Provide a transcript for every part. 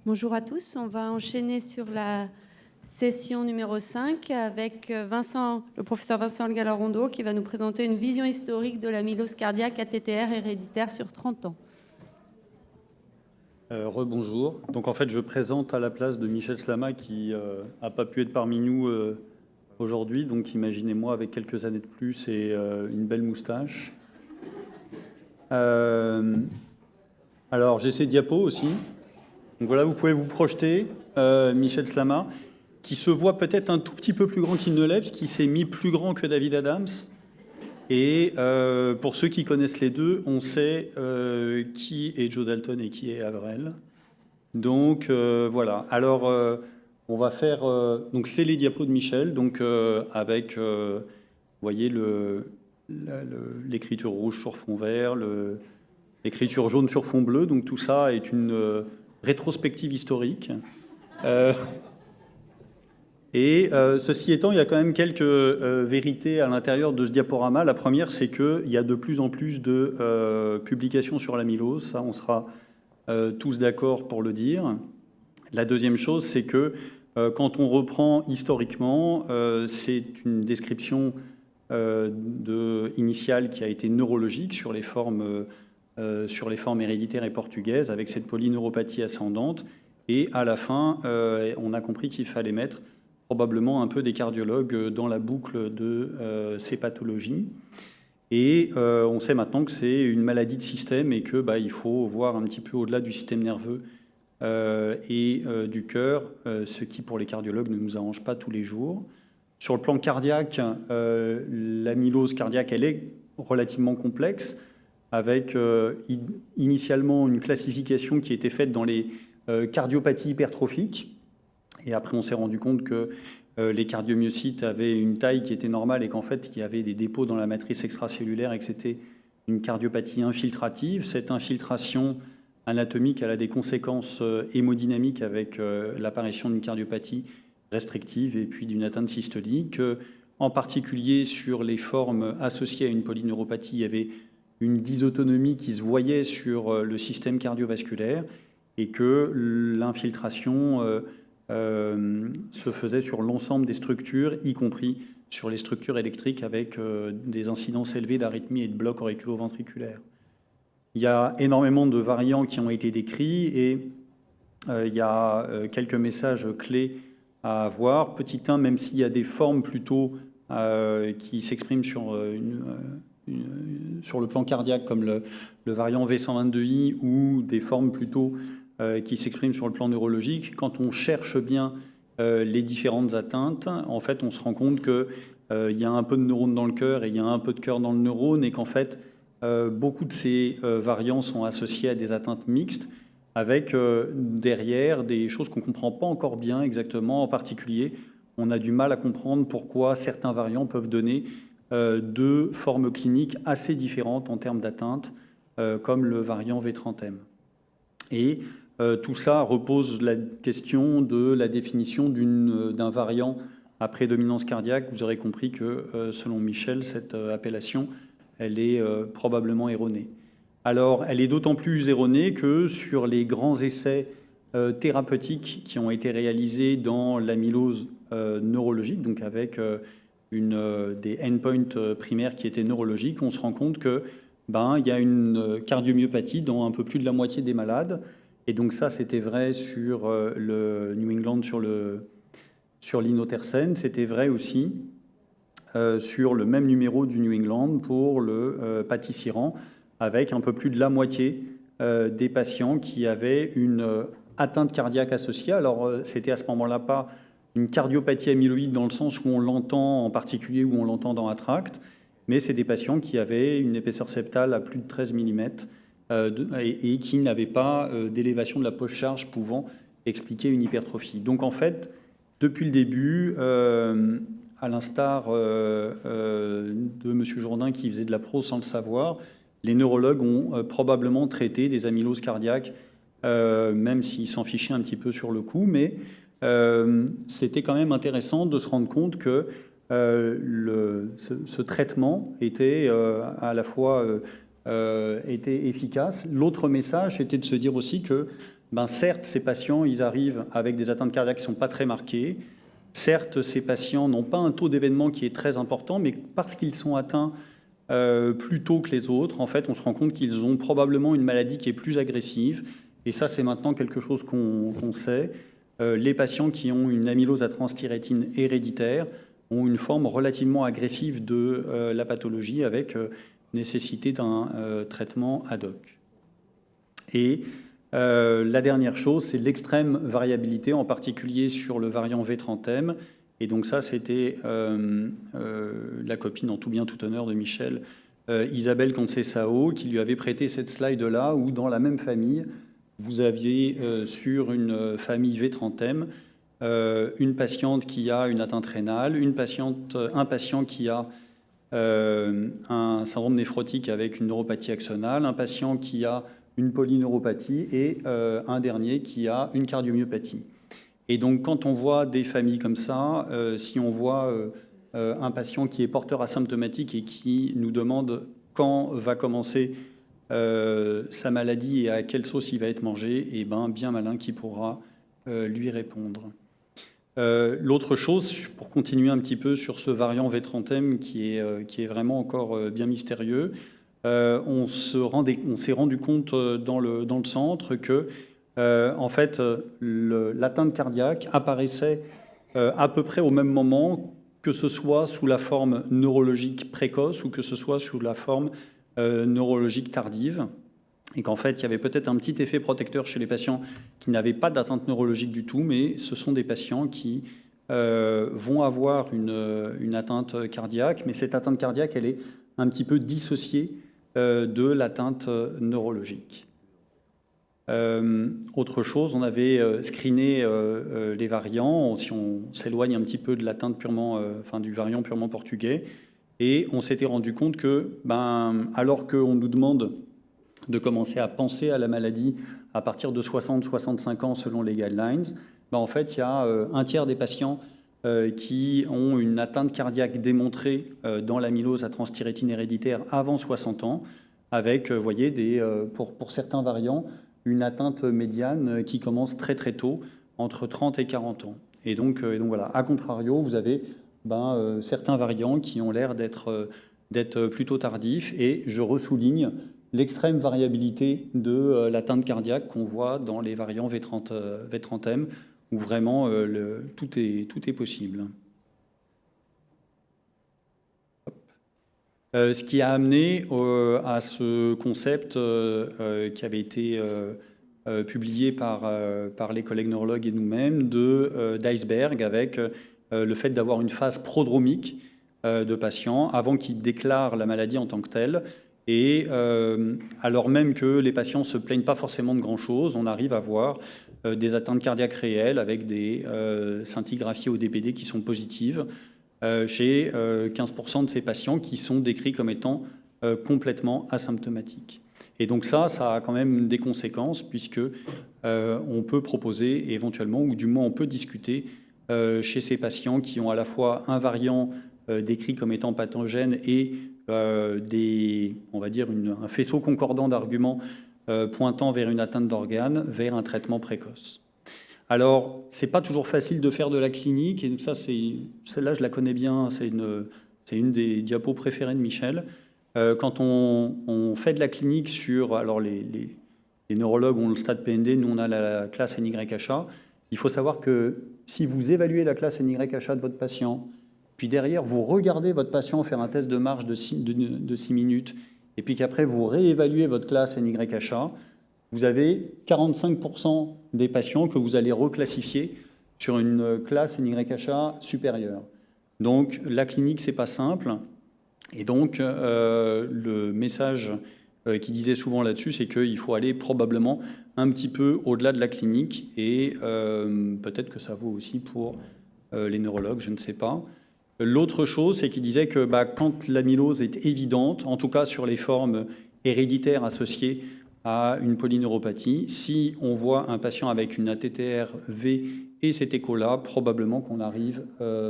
Bonjour à tous, on va enchaîner sur la session numéro 5 avec le professeur Vincent Galarondo qui va nous présenter une vision historique de l'amylose cardiaque ATTR héréditaire sur 30 ans. Rebonjour. Donc en fait, je présente à la place de Michel Slama qui n'a pas pu être parmi nous aujourd'hui. Donc imaginez-moi avec quelques années de plus et une belle moustache. Alors j'ai ces diapos aussi. Donc voilà, vous pouvez vous projeter, Michel Slama, qui se voit peut-être un tout petit peu plus grand qu'il ne l'est, parce qu'il s'est mis plus grand que David Adams. Et pour ceux qui connaissent les deux, on sait qui est Joe Dalton et qui est Avrel. Donc voilà. Alors on va faire. Donc c'est les diapos de Michel. Donc avec, vous voyez l'écriture rouge sur fond vert, l'écriture jaune sur fond bleu. Donc tout ça est une rétrospective historique. Et ceci étant, il y a quand même quelques vérités à l'intérieur de ce diaporama. La première, c'est qu'il y a de plus en plus de publications sur l'amylose. Ça, on sera tous d'accord pour le dire. La deuxième chose, c'est que quand on reprend historiquement, c'est une description initiale qui a été neurologique sur les formes héréditaires et portugaises, avec cette polyneuropathie ascendante. Et à la fin, on a compris qu'il fallait mettre probablement un peu des cardiologues dans la boucle de ces pathologies. Et on sait maintenant que c'est une maladie de système et que il faut voir un petit peu au-delà du système nerveux et du cœur, ce qui pour les cardiologues ne nous arrange pas tous les jours. Sur le plan cardiaque, l'amylose cardiaque, elle est relativement complexe, avec initialement une classification qui était faite dans les cardiopathies hypertrophiques. Et après, on s'est rendu compte que les cardiomyocytes avaient une taille qui était normale et qu'en fait, il y avait des dépôts dans la matrice extracellulaire et que c'était une cardiopathie infiltrative. Cette infiltration anatomique, elle a des conséquences hémodynamiques avec l'apparition d'une cardiopathie restrictive et puis d'une atteinte systolique. En particulier, sur les formes associées à une polyneuropathie, il y avait une dysautonomie qui se voyait sur le système cardiovasculaire et que l'infiltration se faisait sur l'ensemble des structures, y compris sur les structures électriques avec des incidences élevées d'arythmie et de blocs auriculo-ventriculaires. Il y a énormément de variants qui ont été décrits et il y a quelques messages clés à avoir. Petit 1, même s'il y a des formes plutôt qui s'expriment sur le plan cardiaque, comme le variant V122I, ou des formes plutôt qui s'expriment sur le plan neurologique, quand on cherche bien les différentes atteintes, en fait, on se rend compte qu'il y a un peu de neurones dans le cœur et il y a un peu de cœur dans le neurone, et qu'en fait, beaucoup de ces variants sont associés à des atteintes mixtes, avec derrière des choses qu'on ne comprend pas encore bien exactement. En particulier, on a du mal à comprendre pourquoi certains variants peuvent donner deux formes cliniques assez différentes en termes d'atteinte, comme le variant V30M. Et tout ça repose la question de la définition d'un variant à prédominance cardiaque. Vous aurez compris que, selon Michel, cette appellation, elle est probablement erronée. Alors, elle est d'autant plus erronée que sur les grands essais thérapeutiques qui ont été réalisés dans l'amylose neurologique, donc avec des endpoints primaires qui étaient neurologiques, on se rend compte que il y a une cardiomyopathie dans un peu plus de la moitié des malades. Et donc ça, c'était vrai sur le New England, sur l'inotersen. C'était vrai aussi sur le même numéro du New England pour le patisiran, avec un peu plus de la moitié des patients qui avaient une atteinte cardiaque associée. Alors, c'était à ce moment-là pas une cardiopathie amyloïde dans le sens où on l'entend en particulier, où on l'entend dans Attract, mais c'est des patients qui avaient une épaisseur septale à plus de 13 mm et qui n'avaient pas d'élévation de la post-charge pouvant expliquer une hypertrophie. Donc en fait, depuis le début, à l'instar de M. Jourdain qui faisait de la prose sans le savoir, les neurologues ont probablement traité des amyloses cardiaques, même s'ils s'en fichaient un petit peu sur le coup, mais c'était quand même intéressant de se rendre compte que ce traitement était à la fois était efficace. L'autre message, c'était de se dire aussi que, certes, ces patients, ils arrivent avec des atteintes cardiaques qui ne sont pas très marquées. Certes, ces patients n'ont pas un taux d'événement qui est très important, mais parce qu'ils sont atteints plus tôt que les autres, en fait, on se rend compte qu'ils ont probablement une maladie qui est plus agressive. Et ça, c'est maintenant quelque chose qu'on sait. Les patients qui ont une amylose à transthyrétine héréditaire ont une forme relativement agressive de la pathologie avec nécessité d'un traitement ad hoc. Et la dernière chose, c'est l'extrême variabilité, en particulier sur le variant V30M. Et donc ça, c'était la copine en tout bien tout honneur de Michel, Isabelle Conceição, qui lui avait prêté cette slide-là, où dans la même famille, vous aviez sur une famille V30M une patiente qui a une atteinte rénale, un patient qui a un syndrome néphrotique avec une neuropathie axonale, un patient qui a une polyneuropathie et un dernier qui a une cardiomyopathie. Et donc, quand on voit des familles comme ça, si on voit un patient qui est porteur asymptomatique et qui nous demande quand va commencer sa maladie et à quelle sauce il va être mangé, et bien malin qui pourra lui répondre. L'autre chose, pour continuer un petit peu sur ce variant V30M qui est vraiment encore bien mystérieux, on s'est rendu compte dans le centre que en fait, l'atteinte cardiaque apparaissait à peu près au même moment, que ce soit sous la forme neurologique précoce ou que ce soit sous la forme neurologique tardive. Et qu'en fait, il y avait peut-être un petit effet protecteur chez les patients qui n'avaient pas d'atteinte neurologique du tout, mais ce sont des patients qui vont avoir une atteinte cardiaque, mais cette atteinte cardiaque, elle est un petit peu dissociée de l'atteinte neurologique. Autre chose, on avait screené les variants, si on s'éloigne un petit peu de l'atteinte du variant purement portugais, et on s'était rendu compte que, alors qu'on nous demande de commencer à penser à la maladie à partir de 60-65 ans selon les guidelines, en fait, il y a un tiers des patients qui ont une atteinte cardiaque démontrée dans l'amylose à transthyrétine héréditaire avant 60 ans, avec, vous voyez, pour certains variants, une atteinte médiane qui commence très très tôt, entre 30 et 40 ans. Et donc voilà, à contrario, vous avez certains variants qui ont l'air d'être plutôt tardifs, et je ressouligne l'extrême variabilité de l'atteinte cardiaque qu'on voit dans les variants V30M, où vraiment tout est possible. Ce qui a amené à ce concept qui avait été publié par les collègues neurologues et nous-mêmes d'iceberg, avec le fait d'avoir une phase prodromique de patients avant qu'ils déclarent la maladie en tant que telle. Et alors même que les patients ne se plaignent pas forcément de grand-chose, on arrive à voir des atteintes cardiaques réelles avec des scintigraphies au DPD qui sont positives chez 15% de ces patients qui sont décrits comme étant complètement asymptomatiques. Et donc ça a quand même des conséquences, puisque on peut proposer éventuellement, ou du moins on peut discuter chez ces patients qui ont à la fois un variant décrit comme étant pathogène et on va dire un faisceau concordant d'arguments pointant vers une atteinte d'organes, vers un traitement précoce. Alors, c'est pas toujours facile de faire de la clinique, et ça, celle-là, je la connais bien, c'est une des diapos préférées de Michel. Quand on fait de la clinique sur... Alors, les neurologues ont le stade PND, nous, on a la classe NYHA. Il faut savoir que si vous évaluez la classe NYHA de votre patient, puis derrière, vous regardez votre patient faire un test de marche de 6 minutes, et puis qu'après, vous réévaluez votre classe NYHA, vous avez 45% des patients que vous allez reclassifier sur une classe NYHA supérieure. Donc, la clinique, c'est pas simple. Et donc, le message qui disait souvent là-dessus, c'est qu'il faut aller probablement un petit peu au-delà de la clinique, et peut-être que ça vaut aussi pour les neurologues, je ne sais pas. L'autre chose, c'est qu'il disait que quand l'amylose est évidente, en tout cas sur les formes héréditaires associées à une polyneuropathie, si on voit un patient avec une ATTR-V et cet écho-là, probablement qu'on arrive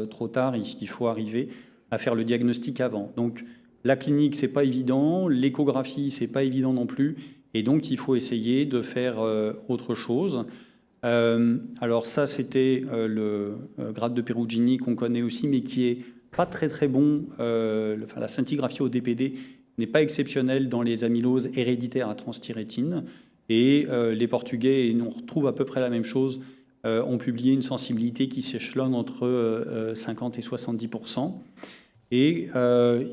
trop tard, il faut arriver à faire le diagnostic avant. Donc La clinique, c'est pas évident. L'échographie, c'est pas évident non plus. Et donc, il faut essayer de faire autre chose. Alors ça, c'était le grade de Perugini qu'on connaît aussi, mais qui est pas très très bon. La scintigraphie au DPD n'est pas exceptionnelle dans les amyloses héréditaires à transthyrétine. Et les Portugais, et on retrouve à peu près la même chose, ont publié une sensibilité qui s'échelonne entre 50 et 70%. Et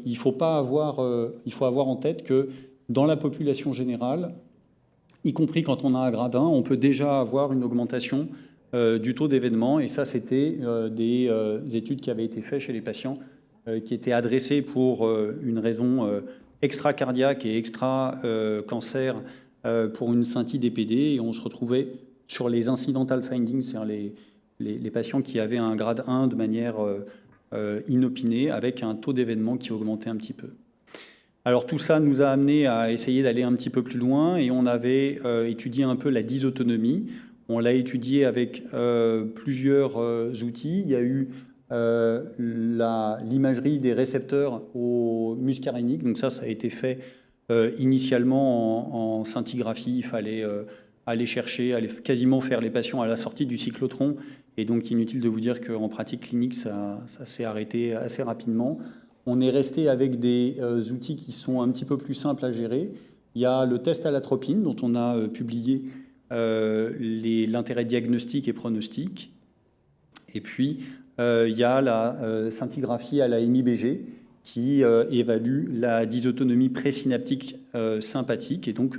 il faut avoir en tête que dans la population générale, y compris quand on a un grade 1, on peut déjà avoir une augmentation du taux d'événement. Et ça, c'était des études qui avaient été faites chez les patients qui étaient adressés pour une raison extra-cardiaque et extra-cancer pour une scintille DPD. Et on se retrouvait sur les incidental findings, c'est-à-dire les patients qui avaient un grade 1 de manière inopinée, avec un taux d'événement qui augmentait un petit peu. Alors tout ça nous a amené à essayer d'aller un petit peu plus loin et on avait étudié un peu la dysautonomie. On l'a étudié avec plusieurs outils. Il y a eu l'imagerie des récepteurs au muscarénique. Donc ça a été fait initialement en scintigraphie. Il fallait aller chercher, aller quasiment faire les patients à la sortie du cyclotron. Et donc inutile de vous dire qu'en pratique clinique, ça s'est arrêté assez rapidement. On est resté avec des outils qui sont un petit peu plus simples à gérer. Il y a le test à l'atropine, dont on a publié l'intérêt diagnostique et pronostic. Et puis, il y a la scintigraphie à la MIBG, qui évalue la dysautonomie présynaptique sympathique. Et donc,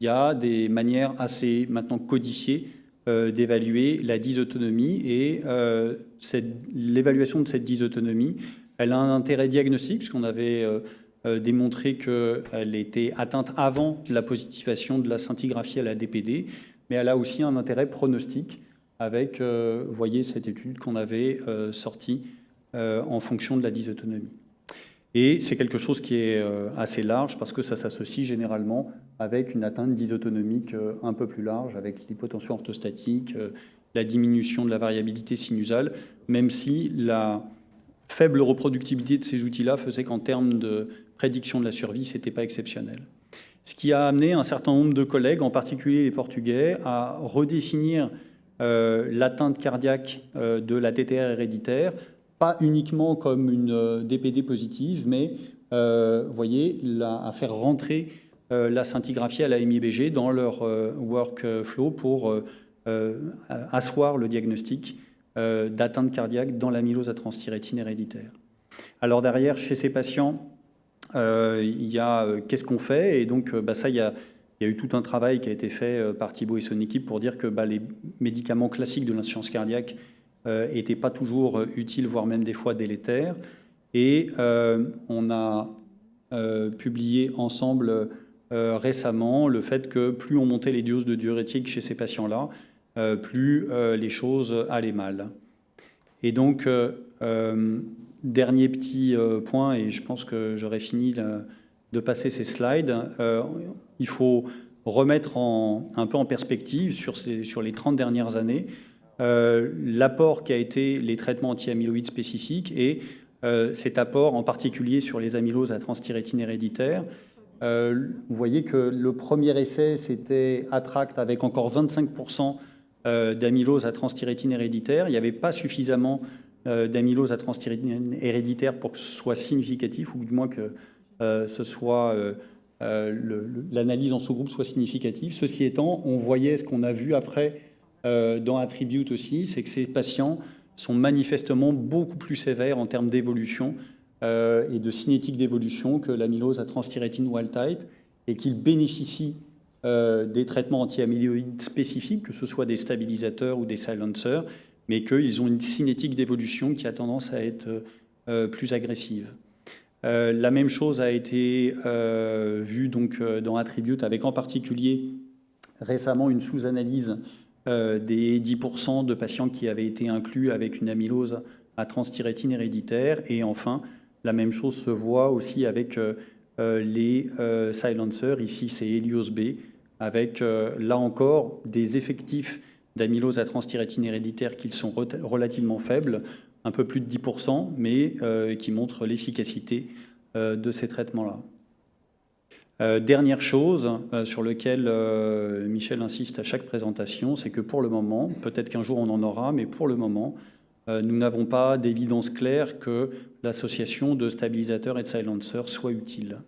il y a des manières assez maintenant codifiées d'évaluer la dysautonomie. Et l'évaluation de cette dysautonomie, elle a un intérêt diagnostique, puisqu'on avait démontré qu'elle était atteinte avant la positivation de la scintigraphie à la DPD, mais elle a aussi un intérêt pronostique avec, vous voyez, cette étude qu'on avait sortie en fonction de la dysautonomie. Et c'est quelque chose qui est assez large, parce que ça s'associe généralement avec une atteinte dysautonomique un peu plus large, avec l'hypotension orthostatique, la diminution de la variabilité sinusale, même si la faible reproductibilité de ces outils-là faisait qu'en termes de prédiction de la survie, ce n'était pas exceptionnel. Ce qui a amené un certain nombre de collègues, en particulier les Portugais, à redéfinir l'atteinte cardiaque de la TTR héréditaire, pas uniquement comme une DPD positive, mais vous voyez, à faire rentrer la scintigraphie à la MIBG dans leur workflow pour asseoir le diagnostic d'atteinte cardiaque dans l'amylose à transthyrétine héréditaire. Alors derrière, chez ces patients, il y a qu'est-ce qu'on fait? Et donc ça, il y a eu tout un travail qui a été fait par Thibaut et son équipe pour dire que les médicaments classiques de l'insuffisance cardiaque n'étaient pas toujours utiles, voire même des fois délétères. Et on a publié ensemble récemment le fait que plus on montait les doses de diurétiques chez ces patients-là, plus les choses allaient mal. Et donc, dernier petit point, et je pense que j'aurais fini de passer ces slides, il faut remettre un peu en perspective sur les 30 dernières années l'apport qui a été les traitements anti-amyloïdes spécifiques et cet apport en particulier sur les amyloses à transthyrétine héréditaire. Vous voyez que le premier essai, c'était ATTRACT avec encore 25% d'amylose à transthyrétine héréditaire. Il n'y avait pas suffisamment d'amylose à transthyrétine héréditaire pour que ce soit significatif, ou du moins que ce soit l'analyse en sous-groupe soit significative. Ceci étant, on voyait ce qu'on a vu après dans Attribute aussi, c'est que ces patients sont manifestement beaucoup plus sévères en termes d'évolution et de cinétique d'évolution que l'amylose à transthyrétine wild type, et qu'ils bénéficient des traitements anti-amyloïdes spécifiques, que ce soit des stabilisateurs ou des silencers, mais qu'ils ont une cinétique d'évolution qui a tendance à être plus agressive. La même chose a été vue donc, dans Attribute, avec en particulier récemment une sous-analyse des 10% de patients qui avaient été inclus avec une amylose à transthyrétine héréditaire. Et enfin, la même chose se voit aussi avec les silencers. Ici, c'est Helios B, avec là encore des effectifs d'amylose à transthyrétine héréditaire qui sont relativement faibles, un peu plus de 10%, mais qui montrent l'efficacité de ces traitements-là. Dernière chose sur laquelle Michel insiste à chaque présentation, c'est que pour le moment, peut-être qu'un jour on en aura, mais pour le moment, nous n'avons pas d'évidence claire que l'association de stabilisateurs et de silencers soit utile.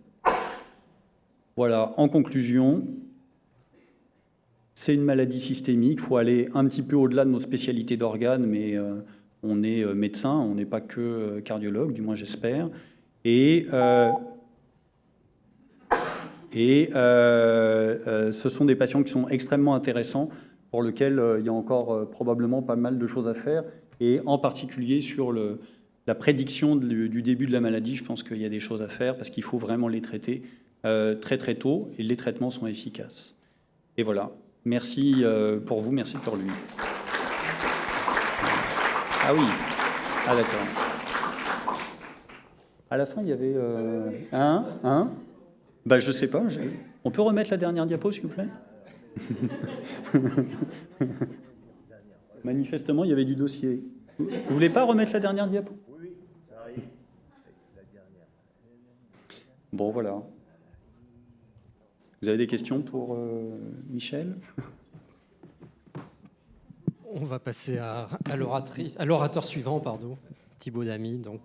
Voilà, en conclusion, c'est une maladie systémique, il faut aller un petit peu au-delà de nos spécialités d'organes, mais on est médecin, on n'est pas que cardiologue, du moins j'espère. Et ce sont des patients qui sont extrêmement intéressants, pour lesquels il y a encore probablement pas mal de choses à faire, et en particulier sur la prédiction du début de la maladie, je pense qu'il y a des choses à faire, parce qu'il faut vraiment les traiter très très tôt, et les traitements sont efficaces. Et voilà. Merci pour vous, merci pour lui. Ah oui, ah d'accord. À la fin, il y avait Ben, je sais pas. On peut remettre la dernière diapo, s'il vous plaît? Manifestement, il y avait du dossier. Vous voulez pas remettre la dernière diapo? Oui, ça arrive. Bon, voilà. Vous avez des questions pour Michel? On va passer à l'orateur suivant, pardon, Thibaut Damy. Donc,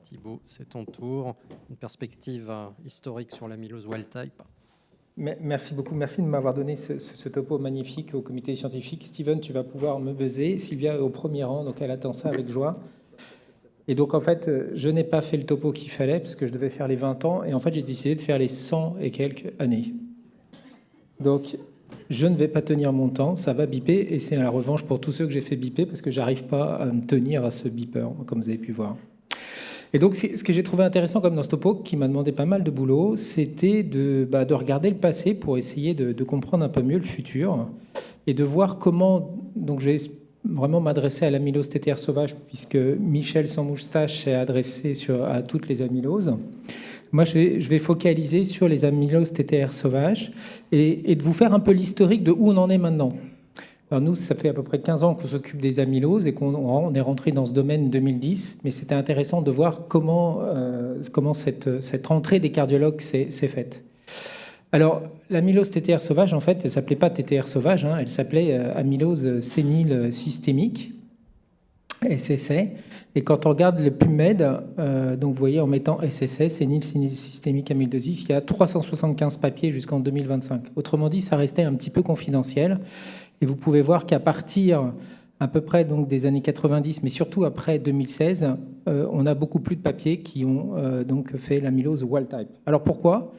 Thibaut, c'est ton tour. Une perspective historique sur l'amylose wild-type. Merci beaucoup. Merci de m'avoir donné ce topo magnifique au comité scientifique. Steven, tu vas pouvoir me buzzer. Sylvia est au premier rang, donc elle attend ça avec joie. Et donc, en fait, je n'ai pas fait le topo qu'il fallait, parce que je devais faire les 20 ans. Et en fait, j'ai décidé de faire les 100 et quelques années. Donc, je ne vais pas tenir mon temps. Ça va biper. Et c'est la revanche pour tous ceux que j'ai fait biper, parce que je n'arrive pas à me tenir à ce beeper, comme vous avez pu voir. Et donc, ce que j'ai trouvé intéressant comme dans ce topo, qui m'a demandé pas mal de boulot, c'était de regarder le passé pour essayer de comprendre un peu mieux le futur et de voir comment... Donc, je vais vraiment m'adresser à l'amylose TTR sauvage, puisque Michel sans moustache s'est adressé à toutes les amyloses. Moi, je vais focaliser sur les amyloses TTR sauvages et de vous faire un peu l'historique de où on en est maintenant. Alors nous, ça fait à peu près 15 ans qu'on s'occupe des amyloses et qu'on est rentré dans ce domaine en 2010, mais c'était intéressant de voir comment cette rentrée des cardiologues s'est faite. Alors, l'amylose TTR sauvage, en fait, elle ne s'appelait pas TTR sauvage, elle s'appelait amylose sénile systémique, SSA. Et quand on regarde le PubMed, donc vous voyez, en mettant SSA, sénile systémique amyloidosis, il y a 375 papiers jusqu'en 2025. Autrement dit, ça restait un petit peu confidentiel. Et vous pouvez voir qu'à partir à peu près donc, des années 90, mais surtout après 2016, on a beaucoup plus de papiers qui ont donc fait l'amylose wild-type. Alors pourquoi ?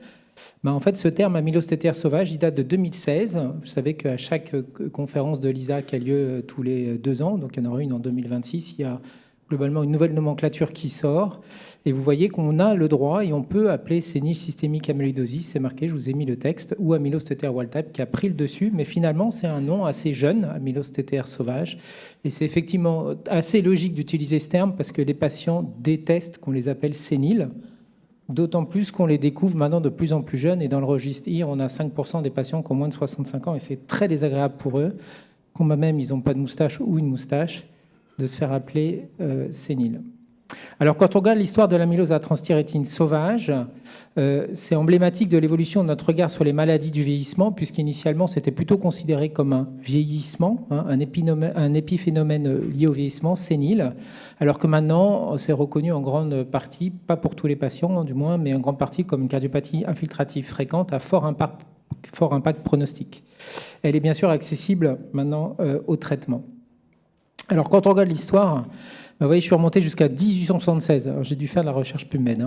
En fait, ce terme amylose TTR sauvage, il date de 2016. Vous savez qu'à chaque conférence de l'ISA qui a lieu tous les 2 ans, donc il y en aura une en 2026, il y a globalement une nouvelle nomenclature qui sort. Et vous voyez qu'on a le droit et on peut appeler sénile systémique amyloidosis, c'est marqué, je vous ai mis le texte, ou amylose TTR wild-type qui a pris le dessus, mais finalement c'est un nom assez jeune, amylose TTR sauvage, et c'est effectivement assez logique d'utiliser ce terme parce que les patients détestent qu'on les appelle séniles, d'autant plus qu'on les découvre maintenant de plus en plus jeunes, et dans le registre IR, on a 5% des patients qui ont moins de 65 ans, et c'est très désagréable pour eux, quand même ils n'ont pas de moustache ou une moustache, de se faire appeler sénile. Alors, quand on regarde l'histoire de l'amylose à transthyrétine sauvage, c'est emblématique de l'évolution de notre regard sur les maladies du vieillissement, puisqu'initialement, c'était plutôt considéré comme un vieillissement, un épiphénomène lié au vieillissement sénile, alors que maintenant, c'est reconnu en grande partie, pas pour tous les patients du moins, mais en grande partie comme une cardiopathie infiltrative fréquente à fort impact pronostic. Elle est bien sûr accessible maintenant au traitement. Alors, quand on regarde l'histoire, vous voyez, je suis remonté jusqu'à 1876. Alors, j'ai dû faire de la recherche PubMed.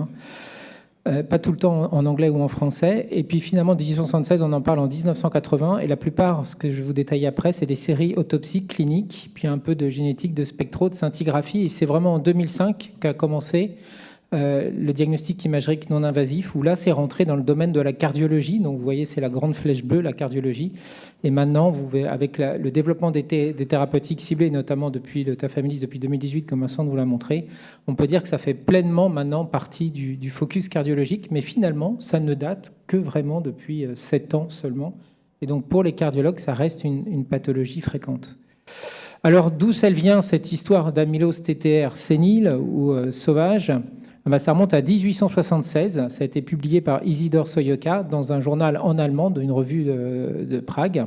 Pas tout le temps en anglais ou en français. Et puis, finalement, 1876, on en parle en 1980. Et la plupart, ce que je vais vous détailler après, c'est des séries autopsies cliniques, puis un peu de génétique, de spectro, de scintigraphie. Et c'est vraiment en 2005 qu'a commencé le diagnostic imagérique non invasif, où là, c'est rentré dans le domaine de la cardiologie. Donc, vous voyez, c'est la grande flèche bleue, la cardiologie. Et maintenant, avec le développement des thérapeutiques ciblées, notamment depuis le Tafamidis, depuis 2018, comme Vincent vous l'a montré, on peut dire que ça fait pleinement maintenant partie du focus cardiologique. Mais finalement, ça ne date que vraiment depuis 7 ans seulement. Et donc, pour les cardiologues, ça reste une pathologie fréquente. Alors, d'où elle vient, cette histoire d'amylose TTR sénile ou sauvage ? Ça remonte à 1876. Ça a été publié par Isidore Soyota dans un journal en allemand d'une revue de Prague.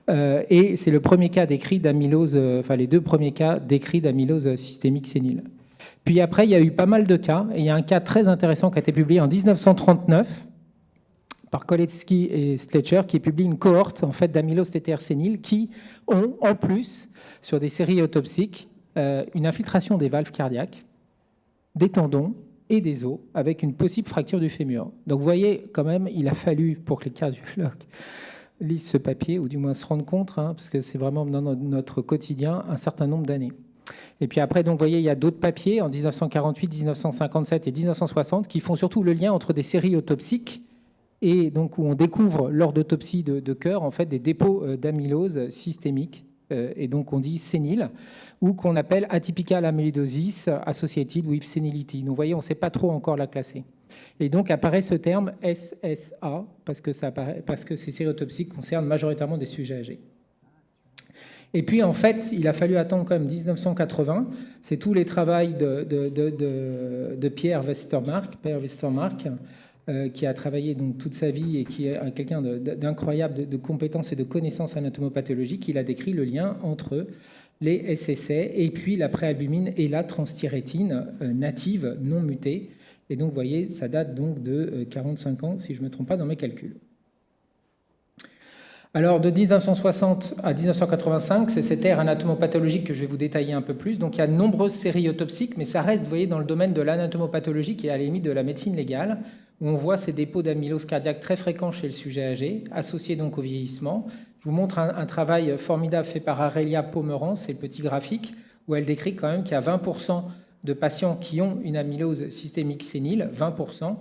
Et c'est le premier cas décrit d'amylose, les deux premiers cas décrits d'amylose systémique sénile. Puis après, il y a eu pas mal de cas. Et il y a un cas très intéressant qui a été publié en 1939 par Koletsky et Sletcher, qui publie une cohorte en fait, d'amylose TTR sénile qui ont, en plus, sur des séries autopsiques, une infiltration des valves cardiaques, des tendons et des os, avec une possible fracture du fémur. Donc vous voyez, quand même, il a fallu, pour que les cardiologues lisent ce papier, ou du moins se rendent compte, parce que c'est vraiment dans notre quotidien, un certain nombre d'années. Et puis après, donc, vous voyez, il y a d'autres papiers en 1948, 1957 et 1960 qui font surtout le lien entre des séries autopsiques et donc où on découvre lors d'autopsie de cœur en fait des dépôts d'amylose systémique et donc on dit sénile ou qu'on appelle atypical amyloidosis associated with senility. Donc vous voyez, on ne sait pas trop encore la classer. Et donc apparaît ce terme SSA parce que ces séries autopsiques concernent majoritairement des sujets âgés. Et puis, en fait, il a fallu attendre quand même 1980. C'est tous les travaux de Pierre Westermarck, qui a travaillé donc toute sa vie et qui est quelqu'un d'incroyable de compétences et de connaissances anatomopathologiques. Il a décrit le lien entre les SSA et puis la préalbumine et la transthyrétine native, non mutée. Et donc, vous voyez, ça date donc de 45 ans, si je ne me trompe pas dans mes calculs. Alors, de 1960 à 1985, c'est cette ère anatomopathologique que je vais vous détailler un peu plus. Donc, il y a de nombreuses séries autopsiques, mais ça reste, vous voyez, dans le domaine de l'anatomopathologie qui est à la limite de la médecine légale, où on voit ces dépôts d'amylose cardiaque très fréquents chez le sujet âgé, associés donc au vieillissement. Je vous montre un travail formidable fait par Aurélia Pomerance, c'est le petit graphique, où elle décrit quand même qu'il y a 20% de patients qui ont une amylose systémique sénile, 20%,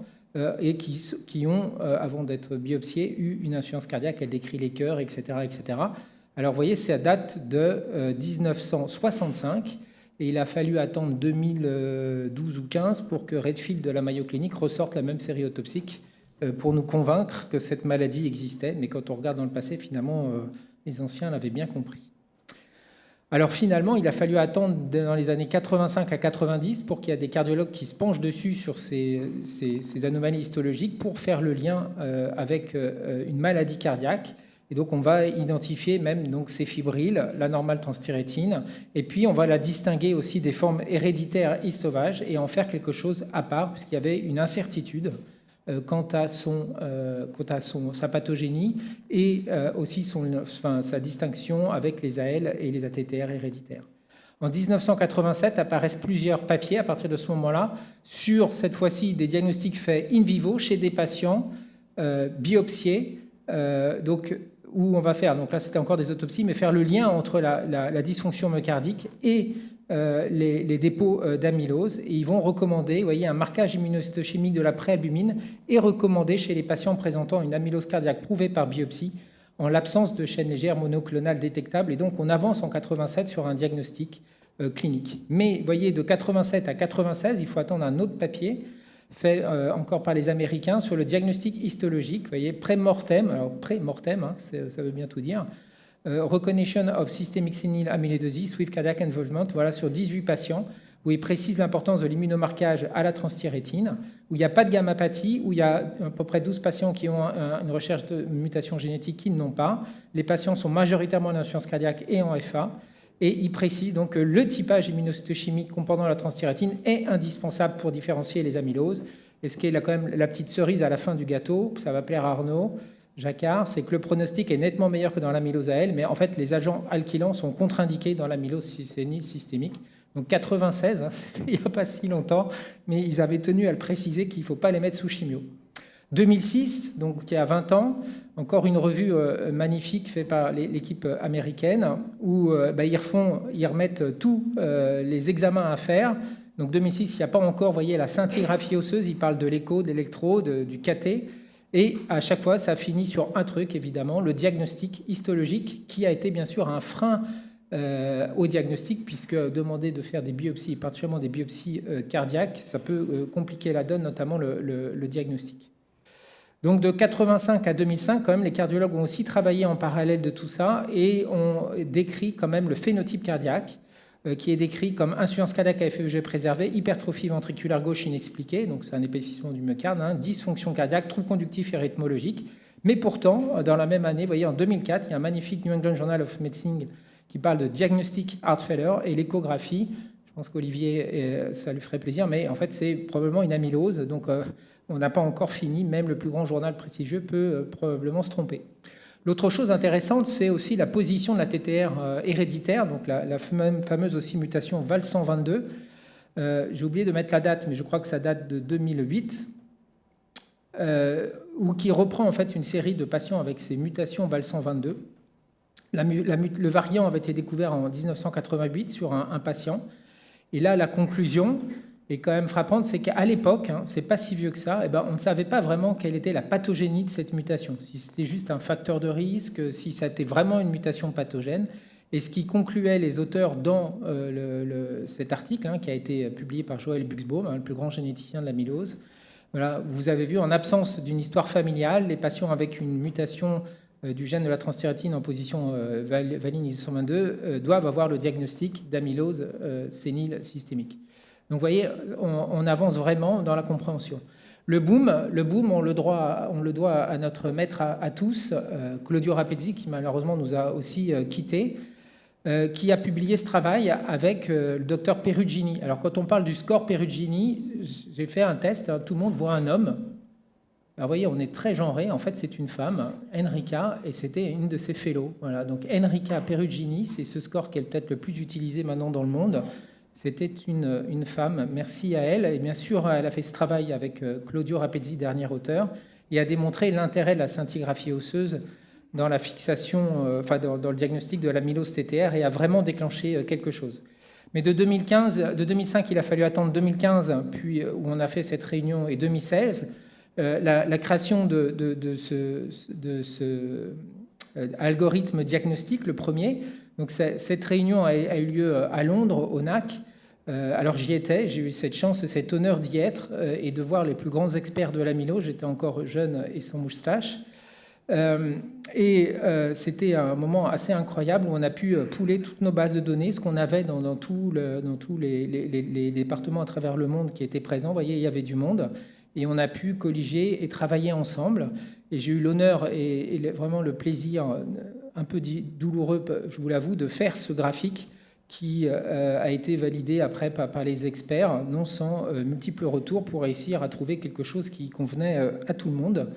et qui ont, avant d'être biopsiés, eu une insuffisance cardiaque. Elle décrit les cœurs, etc., etc. Alors, vous voyez, ça date de 1965, et il a fallu attendre 2012 ou 2015 pour que Redfield de la Mayo Clinic ressorte la même série autopsique pour nous convaincre que cette maladie existait. Mais quand on regarde dans le passé, finalement, les anciens l'avaient bien compris. Alors finalement, il a fallu attendre dans les années 85 à 90 pour qu'il y ait des cardiologues qui se penchent dessus sur ces anomalies histologiques pour faire le lien avec une maladie cardiaque. Et donc on va identifier même donc, ces fibrilles, la normale transthyrétine, et puis on va la distinguer aussi des formes héréditaires sauvages et en faire quelque chose à part, puisqu'il y avait une incertitude quant à sa pathogénie et aussi sa distinction avec les AL et les ATTR héréditaires. En 1987 apparaissent plusieurs papiers à partir de ce moment-là sur cette fois-ci des diagnostics faits in vivo chez des patients biopsiés, donc où on va faire, donc là c'était encore des autopsies, mais faire le lien entre la dysfonction myocardique et les dépôts d'amylose, et ils vont recommander, vous voyez, un marquage immunohistochimique de la préalbumine est recommandé chez les patients présentant une amylose cardiaque prouvée par biopsie en l'absence de chaîne légère monoclonale détectable, et donc on avance en 87 sur un diagnostic clinique. Mais vous voyez, de 87 à 96, il faut attendre un autre papier fait encore par les Américains sur le diagnostic histologique, vous voyez, pré-mortem, alors pré-mortem, ça veut bien tout dire, Recognition of Systemic Senile Amyloidosis with Cardiac Involvement, voilà, sur 18 patients, où il précise l'importance de l'immunomarquage à la transthyrétine, où il n'y a pas de gammapathie, où il y a à peu près 12 patients qui ont une recherche de mutation génétique qui n'ont pas. Les patients sont majoritairement en insuffisance cardiaque et en FA. Et il précise donc que le typage immunohistochimique comportant la transthyrétine est indispensable pour différencier les amyloses. Et ce qui est là, quand même la petite cerise à la fin du gâteau, ça va plaire à Arnaud Jacquard, c'est que le pronostic est nettement meilleur que dans l'amylose AL, mais en fait, les agents alkylants sont contre-indiqués dans l'amylose sénile systémique. Donc 96, c'était il n'y a pas si longtemps, mais ils avaient tenu à le préciser qu'il ne faut pas les mettre sous chimio. 2006, donc il y a 20 ans, encore une revue magnifique faite par l'équipe américaine, où ils remettent tous les examens à faire. Donc 2006, il n'y a pas encore, vous voyez, la scintigraphie osseuse, ils parlent de l'écho, de l'électro, du cathé. Et à chaque fois, ça finit sur un truc, évidemment, le diagnostic histologique, qui a été bien sûr un frein au diagnostic, puisque demander de faire des biopsies, particulièrement des biopsies cardiaques, ça peut compliquer la donne, notamment le diagnostic. Donc de 85 à 2005, quand même, les cardiologues ont aussi travaillé en parallèle de tout ça et ont décrit quand même le phénotype cardiaque qui est décrit comme insuffisance cardiaque à FEVG préservée, hypertrophie ventriculaire gauche inexpliquée, donc c'est un épaississement du myocarde, dysfonction cardiaque, troubles conductifs et rythmologiques. Mais pourtant, dans la même année, vous voyez, en 2004, il y a un magnifique New England Journal of Medicine qui parle de diagnostic heart failure et l'échographie. Je pense qu'Olivier, ça lui ferait plaisir, mais en fait, c'est probablement une amylose. Donc, on n'a pas encore fini. Même le plus grand journal prestigieux peut probablement se tromper. L'autre chose intéressante, c'est aussi la position de la TTR héréditaire, donc la fameuse aussi mutation VAL122. J'ai oublié de mettre la date, mais je crois que ça date de 2008, ou qui reprend en fait une série de patients avec ces mutations VAL122. Le variant avait été découvert en 1988 sur un patient. Et là, la conclusion est quand même frappante, c'est qu'à l'époque, c'est pas si vieux que ça, on ne savait pas vraiment quelle était la pathogénie de cette mutation, si c'était juste un facteur de risque, si c'était vraiment une mutation pathogène. Et ce qui concluait les auteurs dans cet article, qui a été publié par Joël Buxbaum, le plus grand généticien de l'amylose, voilà, vous avez vu, en absence d'une histoire familiale, les patients avec une mutation du gène de la transthyrétine en position valine iso122 doivent avoir le diagnostic d'amylose sénile systémique. Donc vous voyez, on avance vraiment dans la compréhension. Le boom, on le doit à notre maître à tous, Claudio Rapezzi, qui malheureusement nous a aussi quittés, qui a publié ce travail avec le docteur Perugini. Alors quand on parle du score Perugini, j'ai fait un test, tout le monde voit un homme. Alors vous voyez, on est très genré. En fait, c'est une femme, Enrica, et c'était une de ses fellows. Voilà. Donc Enrica Perugini, c'est ce score qui est peut-être le plus utilisé maintenant dans le monde. C'était une femme. Merci à elle. Et bien sûr, elle a fait ce travail avec Claudio Rapezzi, dernier auteur, et a démontré l'intérêt de la scintigraphie osseuse dans la fixation, dans le diagnostic de l'amylose TTR, et a vraiment déclenché quelque chose. Mais de 2005, il a fallu attendre 2015, puis où on a fait cette réunion, et 2016. La création de ce algorithme diagnostique, le premier. Donc cette réunion a eu lieu à Londres, au NAC. Alors j'y étais, j'ai eu cette chance et cet honneur d'y être et de voir les plus grands experts de l'amylose. J'étais encore jeune et sans moustache. C'était un moment assez incroyable où on a pu pooler toutes nos bases de données, ce qu'on avait dans tous les départements à travers le monde qui étaient présents. Vous voyez, il y avait du monde. Et on a pu colliger et travailler ensemble. Et j'ai eu l'honneur et vraiment le plaisir, un peu douloureux, je vous l'avoue, de faire ce graphique qui a été validé après par les experts, non sans multiples retours, pour réussir à trouver quelque chose qui convenait à tout le monde.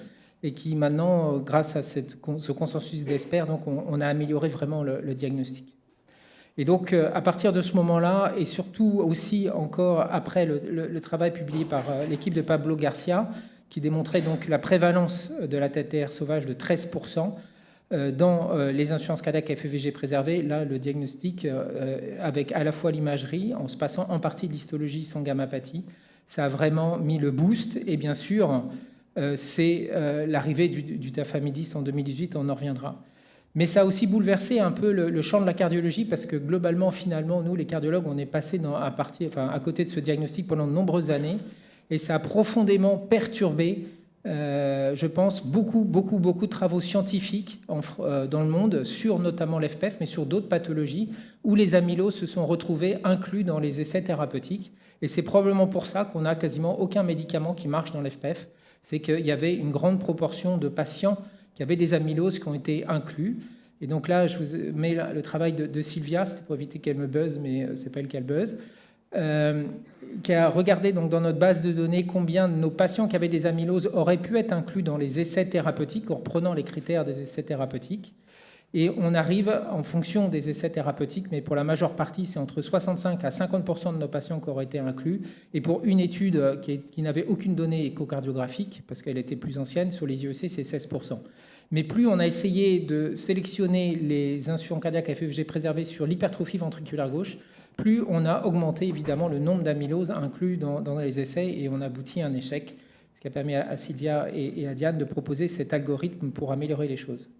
Et qui maintenant, grâce à ce consensus d'experts, donc on a amélioré vraiment le diagnostic. Et donc, à partir de ce moment-là, et surtout aussi encore après le travail publié par l'équipe de Pablo Garcia, qui démontrait donc la prévalence de la TTR sauvage de 13% dans les insuffisances cardiaques à FEVG préservées, là, le diagnostic, avec à la fois l'imagerie, en se passant en partie de l'histologie sans gammapathie, ça a vraiment mis le boost. Et bien sûr, c'est l'arrivée du tafamidis en 2018, on en reviendra. Mais ça a aussi bouleversé un peu le champ de la cardiologie, parce que globalement, finalement, nous, les cardiologues, on est passé à côté de ce diagnostic pendant de nombreuses années, et ça a profondément perturbé, je pense, beaucoup de travaux scientifiques dans le monde, sur notamment l'FPEF, mais sur d'autres pathologies, où les amyloses se sont retrouvés inclus dans les essais thérapeutiques. Et c'est probablement pour ça qu'on n'a quasiment aucun médicament qui marche dans l'FPEF. C'est qu'il y avait une grande proportion de patients qui avaient des amyloses qui ont été inclus. Et donc là, je vous mets le travail de Sylvia, c'était pour éviter qu'elle me buzz, mais c'est pas elle qu'elle buzz, qui a regardé donc dans notre base de données combien de nos patients qui avaient des amyloses auraient pu être inclus dans les essais thérapeutiques en reprenant les critères des essais thérapeutiques. Et on arrive en fonction des essais thérapeutiques, mais pour la majeure partie, c'est entre 65 à 50% de nos patients qui auraient été inclus. Et pour une étude qui n'avait aucune donnée échocardiographique, parce qu'elle était plus ancienne, sur les IEC, c'est 16%. Mais plus on a essayé de sélectionner les insuffisances cardiaques à FEVG préservées sur l'hypertrophie ventriculaire gauche, plus on a augmenté évidemment le nombre d'amyloses inclus dans les essais, et on aboutit à un échec, ce qui a permis à Sylvia et à Diane de proposer cet algorithme pour améliorer les choses.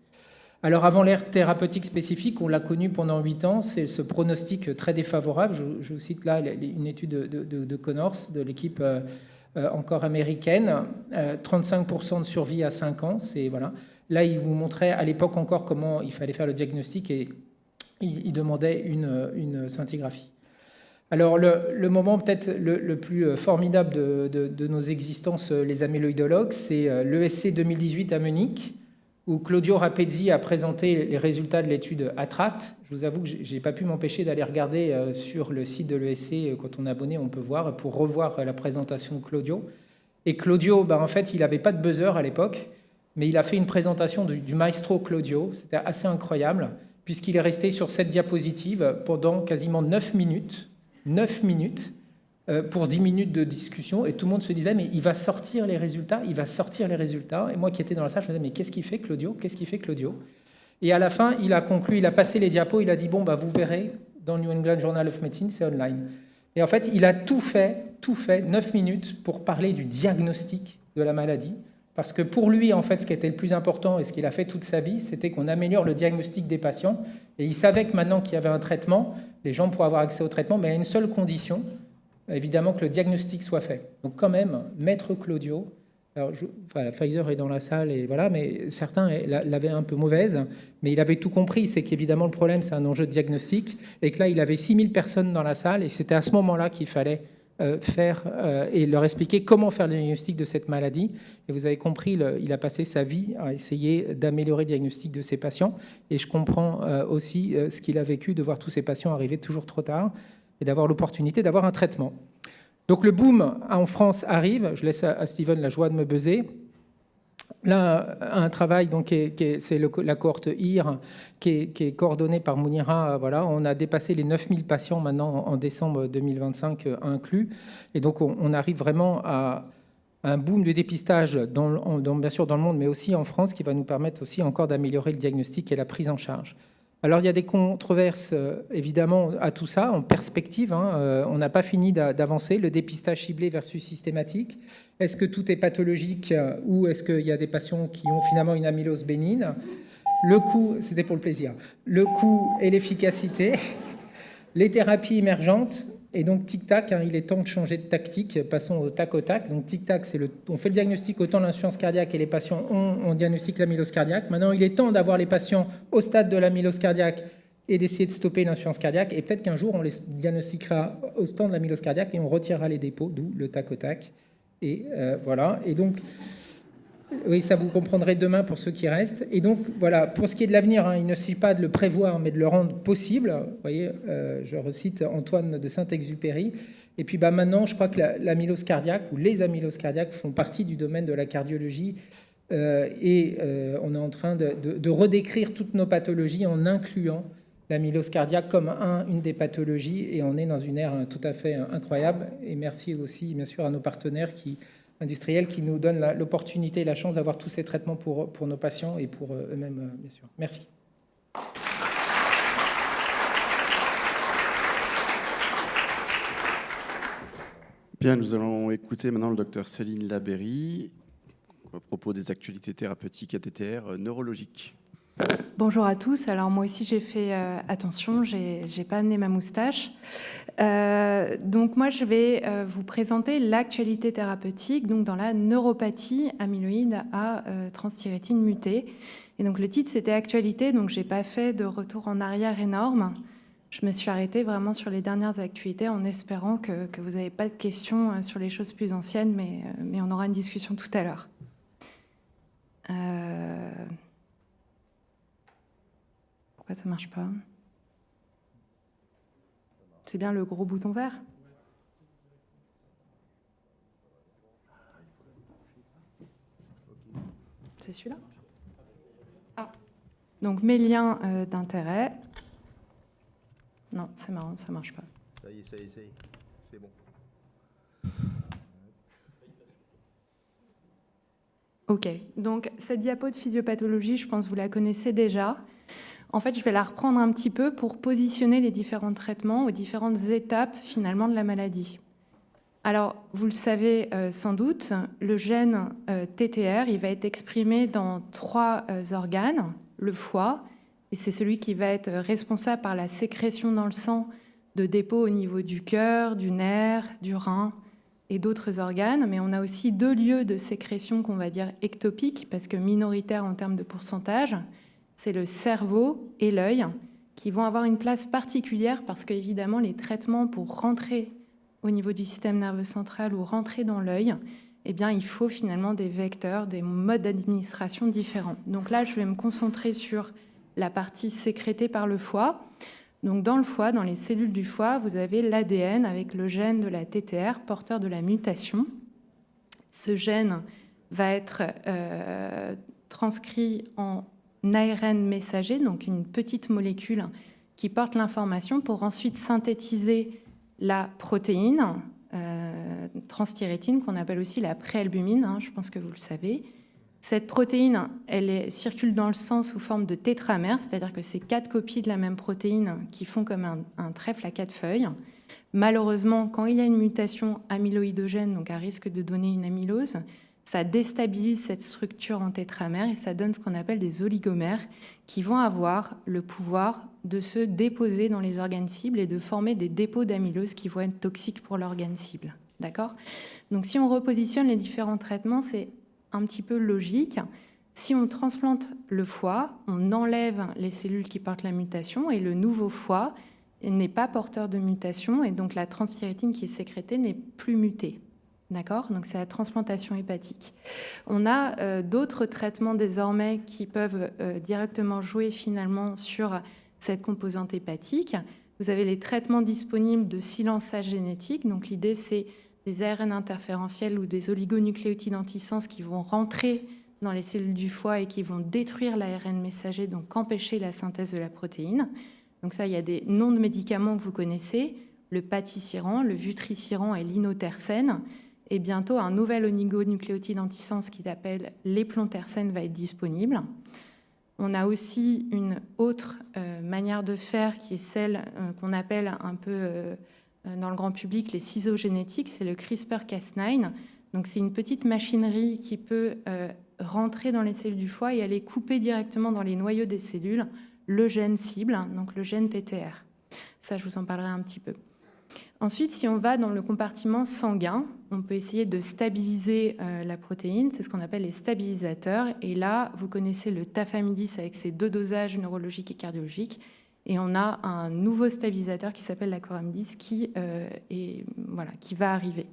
Alors avant l'ère thérapeutique spécifique, on l'a connu pendant 8 ans, c'est ce pronostic très défavorable. Je vous cite là une étude de Connors, de l'équipe encore américaine, 35% de survie à 5 ans. Voilà. Là, il vous montrait à l'époque encore comment il fallait faire le diagnostic, et il demandait une scintigraphie. Alors, le moment peut-être le plus formidable de nos existences, les amyloïdologues, c'est l'ESC 2018 à Munich, où Claudio Rapezzi a présenté les résultats de l'étude ATTRACT. Je vous avoue que je n'ai pas pu m'empêcher d'aller regarder sur le site de l'ESC. Quand on est abonné, on peut voir, pour revoir la présentation de Claudio. Et Claudio, en fait, il n'avait pas de buzzer à l'époque, mais il a fait une présentation du maestro Claudio. C'était assez incroyable, puisqu'il est resté sur cette diapositive pendant quasiment 9 minutes. 9 minutes pour 10 minutes de discussion, et tout le monde se disait mais il va sortir les résultats, il va sortir les résultats. Et moi qui étais dans la salle, je me disais mais qu'est-ce qu'il fait Claudio, qu'est-ce qu'il fait Claudio? Et à la fin, il a conclu, il a passé les diapos, il a dit bon vous verrez dans le New England Journal of Medicine, c'est online. Et en fait, il a tout fait 9 minutes pour parler du diagnostic de la maladie, parce que pour lui, en fait, ce qui était le plus important et ce qu'il a fait toute sa vie, c'était qu'on améliore le diagnostic des patients. Et il savait que maintenant qu'il y avait un traitement, les gens pourraient avoir accès au traitement, mais à une seule condition, évidemment, que le diagnostic soit fait. Donc quand même, Maître Claudio, alors Pfizer est dans la salle, et voilà, mais certains l'avaient un peu mauvaise, mais il avait tout compris, c'est qu'évidemment le problème, c'est un enjeu de diagnostic, et que là, il avait 6000 personnes dans la salle, et c'était à ce moment-là qu'il fallait faire et leur expliquer comment faire le diagnostic de cette maladie. Et vous avez compris, il a passé sa vie à essayer d'améliorer le diagnostic de ses patients. Et je comprends aussi ce qu'il a vécu de voir tous ces patients arriver toujours trop tard et d'avoir l'opportunité d'avoir un traitement. Donc le boom en France arrive. Je laisse à Steven la joie de me buzzer. Là, un travail, donc, c'est la cohorte IR qui est coordonnée par Mounira. Voilà, on a dépassé les 9000 patients maintenant en décembre 2025 inclus. Et donc, on arrive vraiment à un boom de dépistage, bien sûr dans le monde, mais aussi en France, qui va nous permettre aussi encore d'améliorer le diagnostic et la prise en charge. Alors, il y a des controverses, évidemment, à tout ça, en perspective. On n'a pas fini d'avancer. Le dépistage ciblé versus systématique. Est-ce que tout est pathologique ou est-ce qu'il y a des patients qui ont finalement une amylose bénigne? Le coût, c'était pour le plaisir. Le coût et l'efficacité. Les thérapies émergentes. Et donc, tic-tac, il est temps de changer de tactique. Passons au tac au tac. Donc, tic-tac, on fait le diagnostic autant de l'insuffisance cardiaque et les patients on diagnostique l'amylose cardiaque. Maintenant, il est temps d'avoir les patients au stade de l'amylose cardiaque et d'essayer de stopper l'insuffisance cardiaque. Et peut-être qu'un jour, on les diagnostiquera au stade de l'amylose cardiaque et on retirera les dépôts, d'où le tac au tac. Et voilà. Et donc, oui, ça vous comprendrez demain pour ceux qui restent. Et donc, voilà, pour ce qui est de l'avenir, il ne s'agit pas de le prévoir, mais de le rendre possible. Vous voyez, je recite Antoine de Saint-Exupéry. Et puis maintenant, je crois que l'amylose cardiaque ou les amyloses cardiaques font partie du domaine de la cardiologie. On est en train de redécrire toutes nos pathologies en incluant l'amylose cardiaque comme une des pathologies. Et on est dans une ère tout à fait incroyable. Et merci aussi, bien sûr, à nos partenaires industriels qui nous donnent l'opportunité et la chance d'avoir tous ces traitements pour nos patients et pour eux-mêmes, bien sûr. Merci. Bien, nous allons écouter maintenant le docteur Céline Labeyrie à propos des actualités thérapeutiques ATTR neurologiques. Bonjour à tous. Alors moi aussi j'ai fait attention, j'ai pas amené ma moustache. Donc moi je vais vous présenter l'actualité thérapeutique donc dans la neuropathie amyloïde à transthyrétine mutée. Et donc le titre c'était actualité, donc j'ai pas fait de retour en arrière énorme. Je me suis arrêtée vraiment sur les dernières actualités en espérant que vous n'avez pas de questions sur les choses plus anciennes, mais on aura une discussion tout à l'heure. Pourquoi ça ne marche pas? C'est bien le gros bouton vert? C'est celui-là? Ah. Donc mes liens d'intérêt. Non, c'est marrant, ça ne marche pas. Ça y est, c'est bon. Ok, donc cette diapo de physiopathologie, je pense que vous la connaissez déjà. En fait, je vais la reprendre un petit peu pour positionner les différents traitements aux différentes étapes finalement de la maladie. Alors, vous le savez sans doute, le gène TTR, il va être exprimé dans 3 organes, le foie, et c'est celui qui va être responsable par la sécrétion dans le sang de dépôts au niveau du cœur, du nerf, du rein et d'autres organes. Mais on a aussi 2 lieux de sécrétion qu'on va dire ectopiques, parce que minoritaires en termes de pourcentage, c'est le cerveau et l'œil, qui vont avoir une place particulière parce qu'évidemment, les traitements pour rentrer au niveau du système nerveux central ou rentrer dans l'œil, eh bien, il faut finalement des vecteurs, des modes d'administration différents. Donc là, je vais me concentrer sur la partie sécrétée par le foie. Donc dans le foie, dans les cellules du foie, vous avez l'ADN avec le gène de la TTR, porteur de la mutation. Ce gène va être transcrit en ARN messager, donc une petite molécule qui porte l'information pour ensuite synthétiser la protéine transthyrétine, qu'on appelle aussi la préalbumine, je pense que vous le savez. Cette protéine, circule dans le sang sous forme de tétramère, c'est-à-dire que c'est 4 copies de la même protéine qui font comme un trèfle à 4 feuilles. Malheureusement, quand il y a une mutation amyloïdogène, donc à risque de donner une amylose, ça déstabilise cette structure en tétramère et ça donne ce qu'on appelle des oligomères qui vont avoir le pouvoir de se déposer dans les organes cibles et de former des dépôts d'amylose qui vont être toxiques pour l'organe cible. D'accord ? Donc si on repositionne les différents traitements, c'est un petit peu logique. Si on transplante le foie, on enlève les cellules qui portent la mutation et le nouveau foie n'est pas porteur de mutation et donc la transthyrétine qui est sécrétée n'est plus mutée. D'accord ? Donc c'est la transplantation hépatique. On a d'autres traitements désormais qui peuvent directement jouer finalement sur cette composante hépatique. Vous avez les traitements disponibles de silençage génétique. Donc l'idée c'est des ARN interférentiels ou des oligonucléotides antisens qui vont rentrer dans les cellules du foie et qui vont détruire l'ARN messager, donc empêcher la synthèse de la protéine. Donc ça, il y a des noms de médicaments que vous connaissez, le patisiran, le vutrisiran et l'inotersen. Et bientôt, un nouvel oligonucléotide antisens qui s'appelle l'éplontersen va être disponible. On a aussi une autre manière de faire qui est celle qu'on appelle un peu dans le grand public les ciseaux génétiques, c'est le CRISPR-Cas9. Donc c'est une petite machinerie qui peut rentrer dans les cellules du foie et aller couper directement dans les noyaux des cellules le gène cible, donc le gène TTR. Ça, je vous en parlerai un petit peu. Ensuite, si on va dans le compartiment sanguin, on peut essayer de stabiliser la protéine, c'est ce qu'on appelle les stabilisateurs. Et là, vous connaissez le tafamidis avec ses 2 dosages neurologiques et cardiologiques. Et on a un nouveau stabilisateur qui s'appelle l'acoramidis qui va arriver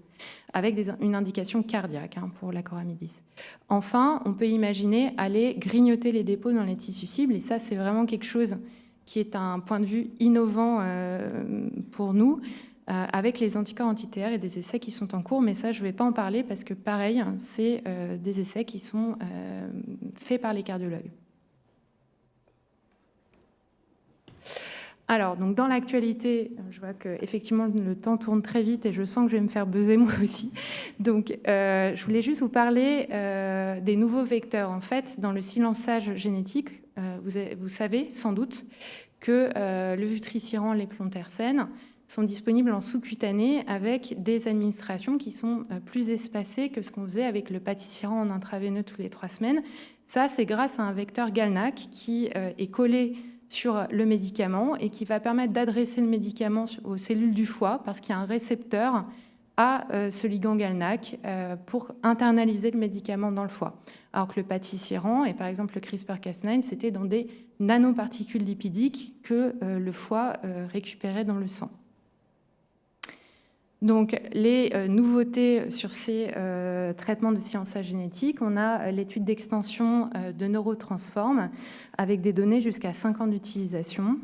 avec une indication cardiaque pour l'acoramidis. Enfin, on peut imaginer aller grignoter les dépôts dans les tissus cibles. Et ça, c'est vraiment quelque chose qui est un point de vue innovant pour nous, avec les anticorps anti-TR et des essais qui sont en cours. Mais ça, je ne vais pas en parler parce que, pareil, c'est des essais qui sont faits par les cardiologues. Alors, donc dans l'actualité, je vois qu'effectivement, le temps tourne très vite et je sens que je vais me faire buzzer moi aussi. Donc, je voulais juste vous parler des nouveaux vecteurs. En fait, dans le silençage génétique, vous savez sans doute que le vutrisiran, l'éplontersen sont disponibles en sous-cutané avec des administrations qui sont plus espacées que ce qu'on faisait avec le patisiran en intraveineux tous les 3 semaines. Ça, c'est grâce à un vecteur GalNAc qui est collé sur le médicament et qui va permettre d'adresser le médicament aux cellules du foie parce qu'il y a un récepteur à ce ligand GalNAc pour internaliser le médicament dans le foie. Alors que le patisiran et par exemple le CRISPR-Cas9, c'était dans des nanoparticules lipidiques que le foie récupérait dans le sang. Donc, les nouveautés sur ces traitements de silençage génétique, on a l'étude d'extension de Neurotransform avec des données jusqu'à 5 ans d'utilisation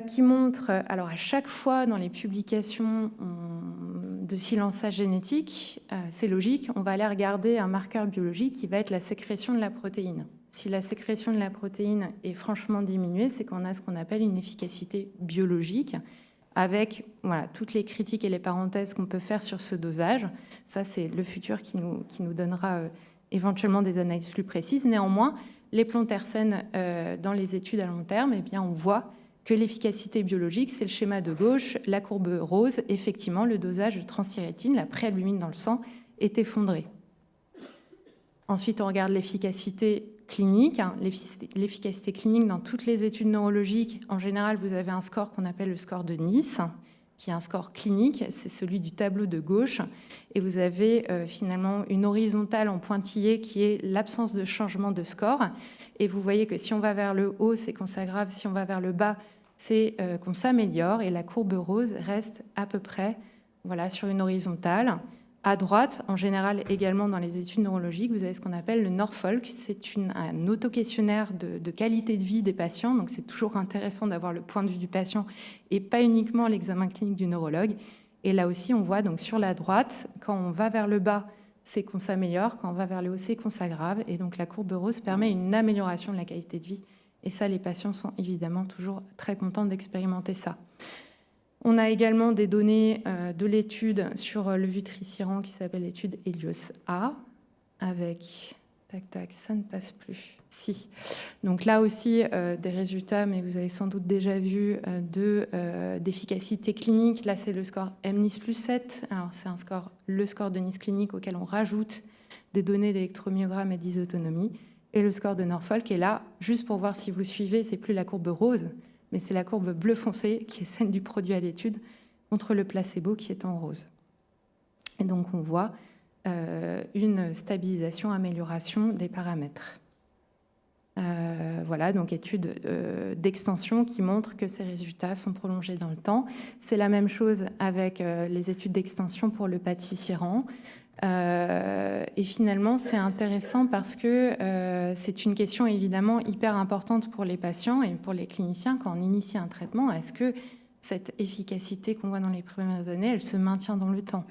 qui montre, alors à chaque fois dans les publications de silençage génétique, c'est logique, on va aller regarder un marqueur biologique qui va être la sécrétion de la protéine. Si la sécrétion de la protéine est franchement diminuée, c'est qu'on a ce qu'on appelle une efficacité biologique, avec toutes les critiques et les parenthèses qu'on peut faire sur ce dosage. Ça, c'est le futur qui nous donnera éventuellement des analyses plus précises. Néanmoins, l'éplontersen dans les études à long terme, eh bien, on voit que l'efficacité biologique, c'est le schéma de gauche, la courbe rose. Effectivement, le dosage de transthyrétine, la préalbumine dans le sang, est effondré. Ensuite, on regarde l'efficacité clinique. L'efficacité clinique dans toutes les études neurologiques, en général, vous avez un score qu'on appelle le score de Nice, qui est un score clinique, c'est celui du tableau de gauche, et vous avez finalement une horizontale en pointillé qui est l'absence de changement de score, et vous voyez que si on va vers le haut, c'est qu'on s'aggrave, si on va vers le bas, c'est qu'on s'améliore, et la courbe rose reste à peu près sur une horizontale. À droite, en général également dans les études neurologiques, vous avez ce qu'on appelle le Norfolk. C'est un auto-questionnaire de qualité de vie des patients. Donc c'est toujours intéressant d'avoir le point de vue du patient et pas uniquement l'examen clinique du neurologue. Et là aussi, on voit donc sur la droite, quand on va vers le bas, c'est qu'on s'améliore. Quand on va vers le haut, c'est qu'on s'aggrave. Et donc la courbe rose permet une amélioration de la qualité de vie. Et ça, les patients sont évidemment toujours très contents d'expérimenter ça. On a également des données de l'étude sur le vitricirant qui s'appelle l'étude Helios-A avec, ça ne passe plus, si. Donc là aussi, des résultats, mais vous avez sans doute déjà vu, d'efficacité clinique. Là, c'est le score MNIS plus 7. Alors, c'est le score de Nice clinique auquel on rajoute des données d'électromyogramme et dysautonomie. Et le score de Norfolk est là, juste pour voir si vous suivez, c'est plus la courbe rose, mais c'est la courbe bleu foncé qui est celle du produit à l'étude contre le placebo qui est en rose. Et donc on voit une stabilisation, amélioration des paramètres. Voilà, donc étude d'extension qui montre que ces résultats sont prolongés dans le temps. C'est la même chose avec les études d'extension pour le pâtissirant. Et finalement, c'est intéressant parce que c'est une question évidemment hyper importante pour les patients et pour les cliniciens quand on initie un traitement. Est-ce que cette efficacité qu'on voit dans les premières années, elle se maintient dans le temps?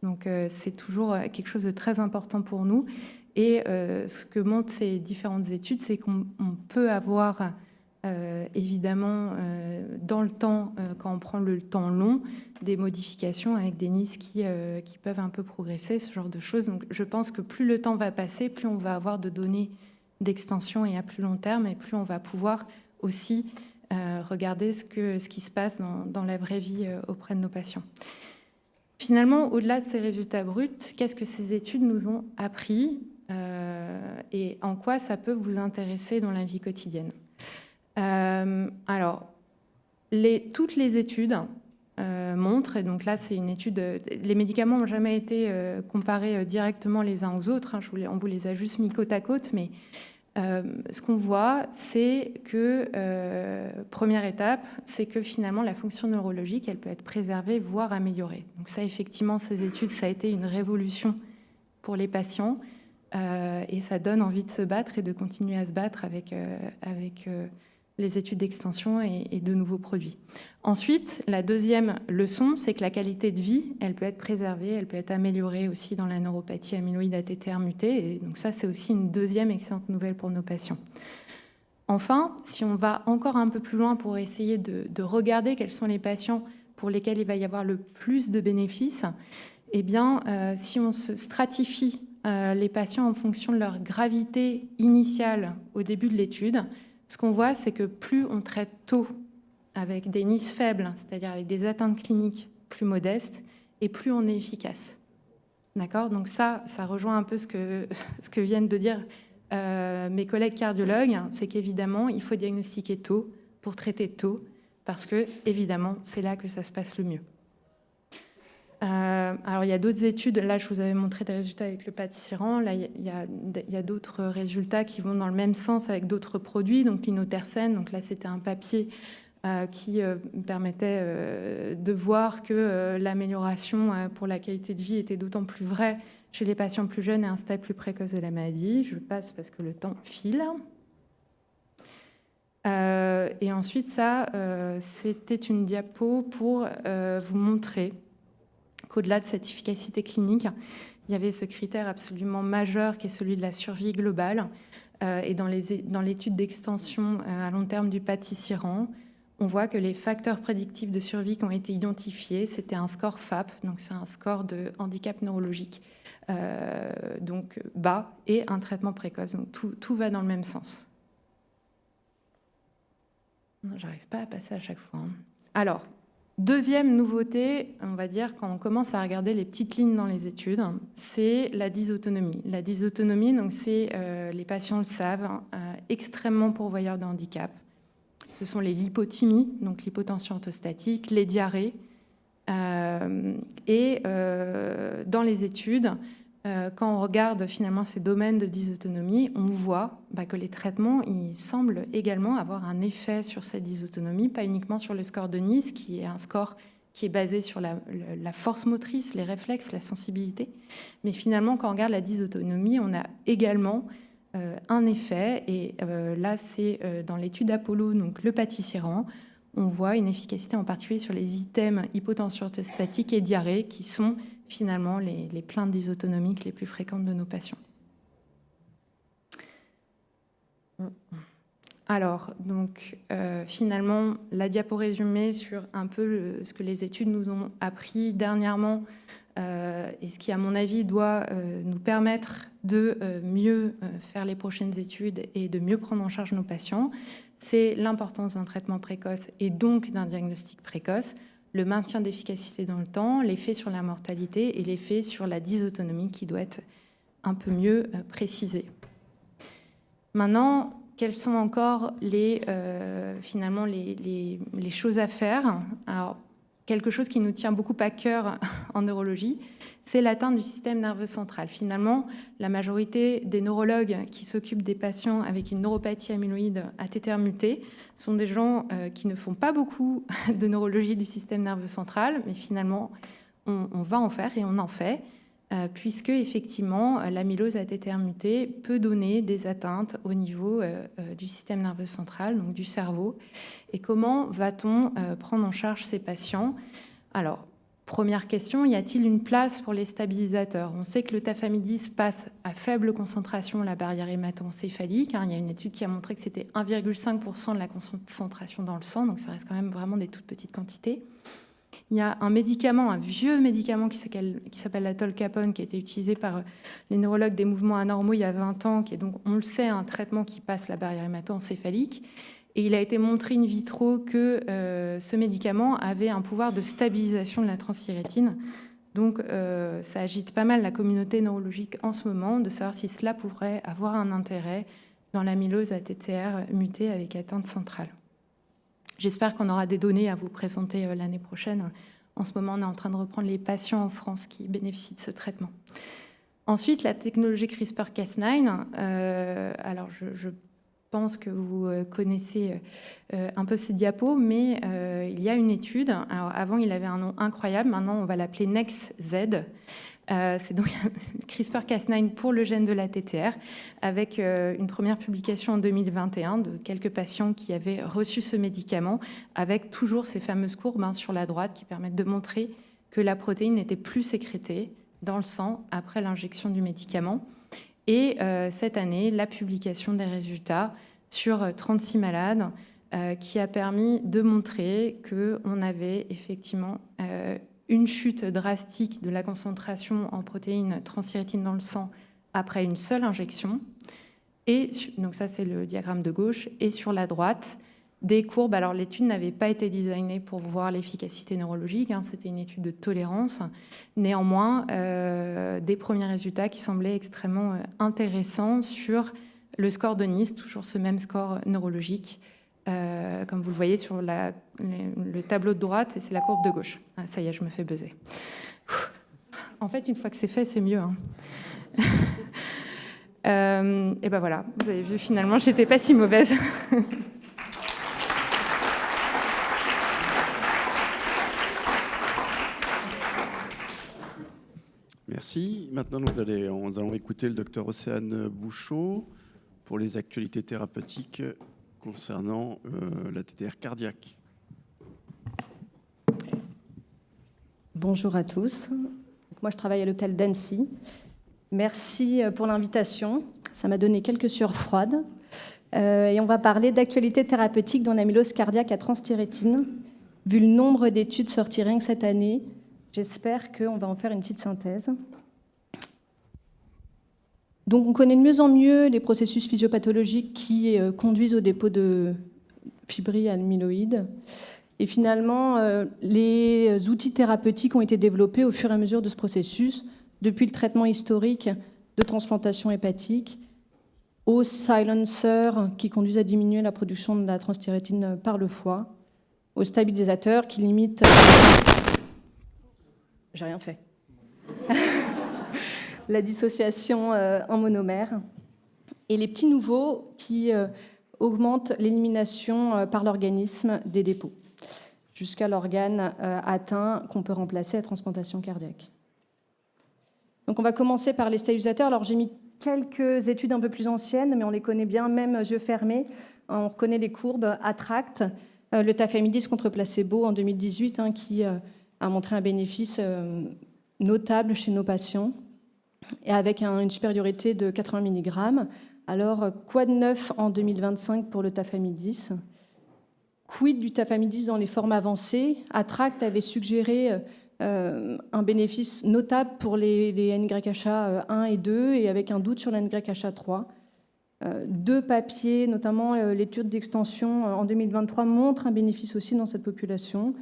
Donc c'est toujours quelque chose de très important pour nous. Et ce que montrent ces différentes études, c'est qu'on peut avoir évidemment dans le temps, quand on prend le temps long, des modifications avec des NIS qui peuvent un peu progresser, ce genre de choses. Donc je pense que plus le temps va passer, plus on va avoir de données d'extension et à plus long terme, et plus on va pouvoir aussi regarder ce qui se passe dans la vraie vie auprès de nos patients. Finalement, au-delà de ces résultats bruts, qu'est-ce que ces études nous ont appris et en quoi ça peut vous intéresser dans la vie quotidienne? Alors, toutes les études montrent, et donc là c'est une étude, les médicaments n'ont jamais été comparés directement les uns aux autres, on vous les a juste mis côte à côte, mais ce qu'on voit, c'est que, première étape, c'est que finalement la fonction neurologique, elle peut être préservée, voire améliorée. Donc ça, effectivement, ces études, ça a été une révolution pour les patients, et ça donne envie de se battre et de continuer à se battre avec les études d'extension et de nouveaux produits. Ensuite, la deuxième leçon, c'est que la qualité de vie, elle peut être préservée, elle peut être améliorée aussi dans la neuropathie amyloïde ATTR mutée. Et donc ça, c'est aussi une deuxième excellente nouvelle pour nos patients. Enfin, si on va encore un peu plus loin pour essayer de regarder quels sont les patients pour lesquels il va y avoir le plus de bénéfices, eh bien, si on se stratifie les patients en fonction de leur gravité initiale au début de l'étude, ce qu'on voit, c'est que plus on traite tôt avec des NIS faibles, c'est-à-dire avec des atteintes cliniques plus modestes, et plus on est efficace. D'accord ? Donc ça rejoint un peu ce que viennent de dire mes collègues cardiologues, c'est qu'évidemment, il faut diagnostiquer tôt pour traiter tôt, parce que, évidemment, c'est là que ça se passe le mieux. Alors, il y a d'autres études. Là, je vous avais montré des résultats avec le pâtissirant. Là, il y a d'autres résultats qui vont dans le même sens avec d'autres produits. Donc, l'inotersen. Donc là, c'était un papier qui permettait de voir que l'amélioration pour la qualité de vie était d'autant plus vraie chez les patients plus jeunes et à un stade plus précoce de la maladie. Je passe parce que le temps file. Et ensuite, ça, c'était une diapo pour vous montrer qu'au-delà de cette efficacité clinique, il y avait ce critère absolument majeur qui est celui de la survie globale. Et dans l'étude d'extension à long terme du pâtissirant, on voit que les facteurs prédictifs de survie qui ont été identifiés, c'était un score FAP, donc c'est un score de handicap neurologique, donc bas, et un traitement précoce. Donc tout va dans le même sens. J'arrive pas à passer à chaque fois. Alors, deuxième nouveauté, on va dire, quand on commence à regarder les petites lignes dans les études, c'est la dysautonomie. La dysautonomie, donc c'est, les patients le savent, extrêmement pourvoyeur de handicap. Ce sont les lipothymies, donc l'hypotension orthostatique, les diarrhées, Dans les études, quand on regarde finalement ces domaines de dysautonomie, on voit que les traitements ils semblent également avoir un effet sur cette dysautonomie, pas uniquement sur le score de Nice, qui est un score qui est basé sur la force motrice, les réflexes, la sensibilité. Mais finalement, quand on regarde la dysautonomie, on a également un effet. Et là, c'est dans l'étude Apollo, donc le pâtissier-rang, on voit une efficacité en particulier sur les items hypotension orthostatique et diarrhée, qui sont finalement les plaintes dysautonomiques les plus fréquentes de nos patients. Alors, donc, finalement, la diapo résumée sur un peu ce que les études nous ont appris dernièrement et ce qui, à mon avis, doit nous permettre de mieux faire les prochaines études et de mieux prendre en charge nos patients, c'est l'importance d'un traitement précoce et donc d'un diagnostic précoce, le maintien d'efficacité dans le temps, l'effet sur la mortalité et l'effet sur la dysautonomie qui doit être un peu mieux précisé. Maintenant, quelles sont encore finalement les choses à faire? Alors, quelque chose qui nous tient beaucoup à cœur en neurologie, c'est l'atteinte du système nerveux central. Finalement, la majorité des neurologues qui s'occupent des patients avec une neuropathie amyloïde ATTR mutée sont des gens qui ne font pas beaucoup de neurologie du système nerveux central, mais finalement, on va en faire et on en fait, puisque effectivement, l'amylose ATTR mutée peut donner des atteintes au niveau du système nerveux central, donc du cerveau. Et comment va-t-on prendre en charge ces patients? Alors, première question, y a-t-il une place pour les stabilisateurs? On sait que le tafamidis passe à faible concentration la barrière hémato-encéphalique. Il y a une étude qui a montré que c'était 1,5% de la concentration dans le sang, donc ça reste quand même vraiment des toutes petites quantités. Il y a un médicament, un vieux médicament qui s'appelle la tolcapone, qui a été utilisé par les neurologues des mouvements anormaux il y a 20 ans, qui est donc, on le sait, un traitement qui passe la barrière hémato-encéphalique. Et il a été montré in vitro que ce médicament avait un pouvoir de stabilisation de la transthyrétine. Donc, ça agite pas mal la communauté neurologique en ce moment, de savoir si cela pourrait avoir un intérêt dans l'amylose ATTR mutée avec atteinte centrale. J'espère qu'on aura des données à vous présenter l'année prochaine. En ce moment, on est en train de reprendre les patients en France qui bénéficient de ce traitement. Ensuite, la technologie CRISPR-Cas9. Alors, je pense que vous connaissez un peu ces diapos, mais il y a une étude. Alors, avant, il avait un nom incroyable. Maintenant, on va l'appeler NextZ. C'est donc CRISPR-Cas9 pour le gène de la TTR, avec une première publication en 2021 de quelques patients qui avaient reçu ce médicament, avec toujours ces fameuses courbes sur la droite qui permettent de montrer que la protéine n'était plus sécrétée dans le sang après l'injection du médicament. Et cette année, la publication des résultats sur 36 malades qui a permis de montrer qu'on avait effectivement une chute drastique de la concentration en protéines transthyrétine dans le sang après une seule injection. Et donc ça, c'est le diagramme de gauche. Et sur la droite, des courbes. Alors, l'étude n'avait pas été designée pour voir l'efficacité neurologique. C'était une étude de tolérance. Néanmoins, des premiers résultats qui semblaient extrêmement intéressants sur le score de Nice, toujours ce même score neurologique, comme vous le voyez sur le tableau de droite, et c'est la courbe de gauche. Ah, ça y est, je me fais buzzer. En fait, une fois que c'est fait, c'est mieux. Et ben voilà, vous avez vu, finalement, j'étais pas si mauvaise. Merci. Maintenant, nous allons écouter le docteur Océane Bouchot pour les actualités thérapeutiques concernant la TTR cardiaque. Bonjour à tous. Moi, je travaille à l'hôpital d'Annecy. Merci pour l'invitation. Ça m'a donné quelques sueurs froides. Et on va parler d'actualité thérapeutique dans l'amylose cardiaque à transthyrétine. Vu le nombre d'études sorties rien que cette année, j'espère qu'on va en faire une petite synthèse. Donc, on connaît de mieux en mieux les processus physiopathologiques qui conduisent au dépôt de fibrilles amyloïdes. Et finalement, les outils thérapeutiques ont été développés au fur et à mesure de ce processus, depuis le traitement historique de transplantation hépatique aux silencers qui conduisent à diminuer la production de la transthyrétine par le foie, aux stabilisateurs qui limitent j'ai rien fait. La dissociation en monomère. Et les petits nouveaux qui augmentent l'élimination par l'organisme des dépôts, jusqu'à l'organe atteint qu'on peut remplacer à transplantation cardiaque. Donc on va commencer par les stabilisateurs. Alors j'ai mis quelques études un peu plus anciennes, mais on les connaît bien, même yeux fermés. On reconnaît les courbes ATTRACT, le tafamidis contre placebo en 2018, qui a montré un bénéfice notable chez nos patients, et avec une supériorité de 80 mg. Alors, quoi de neuf en 2025 pour le tafamidis? Quid du tafamidis dans les formes avancées? ATTRACT avait suggéré un bénéfice notable pour les NYHA 1 et 2, et avec un doute sur la NYHA 3. Deux papiers, notamment l'étude d'extension en 2023, montrent un bénéfice aussi dans cette population.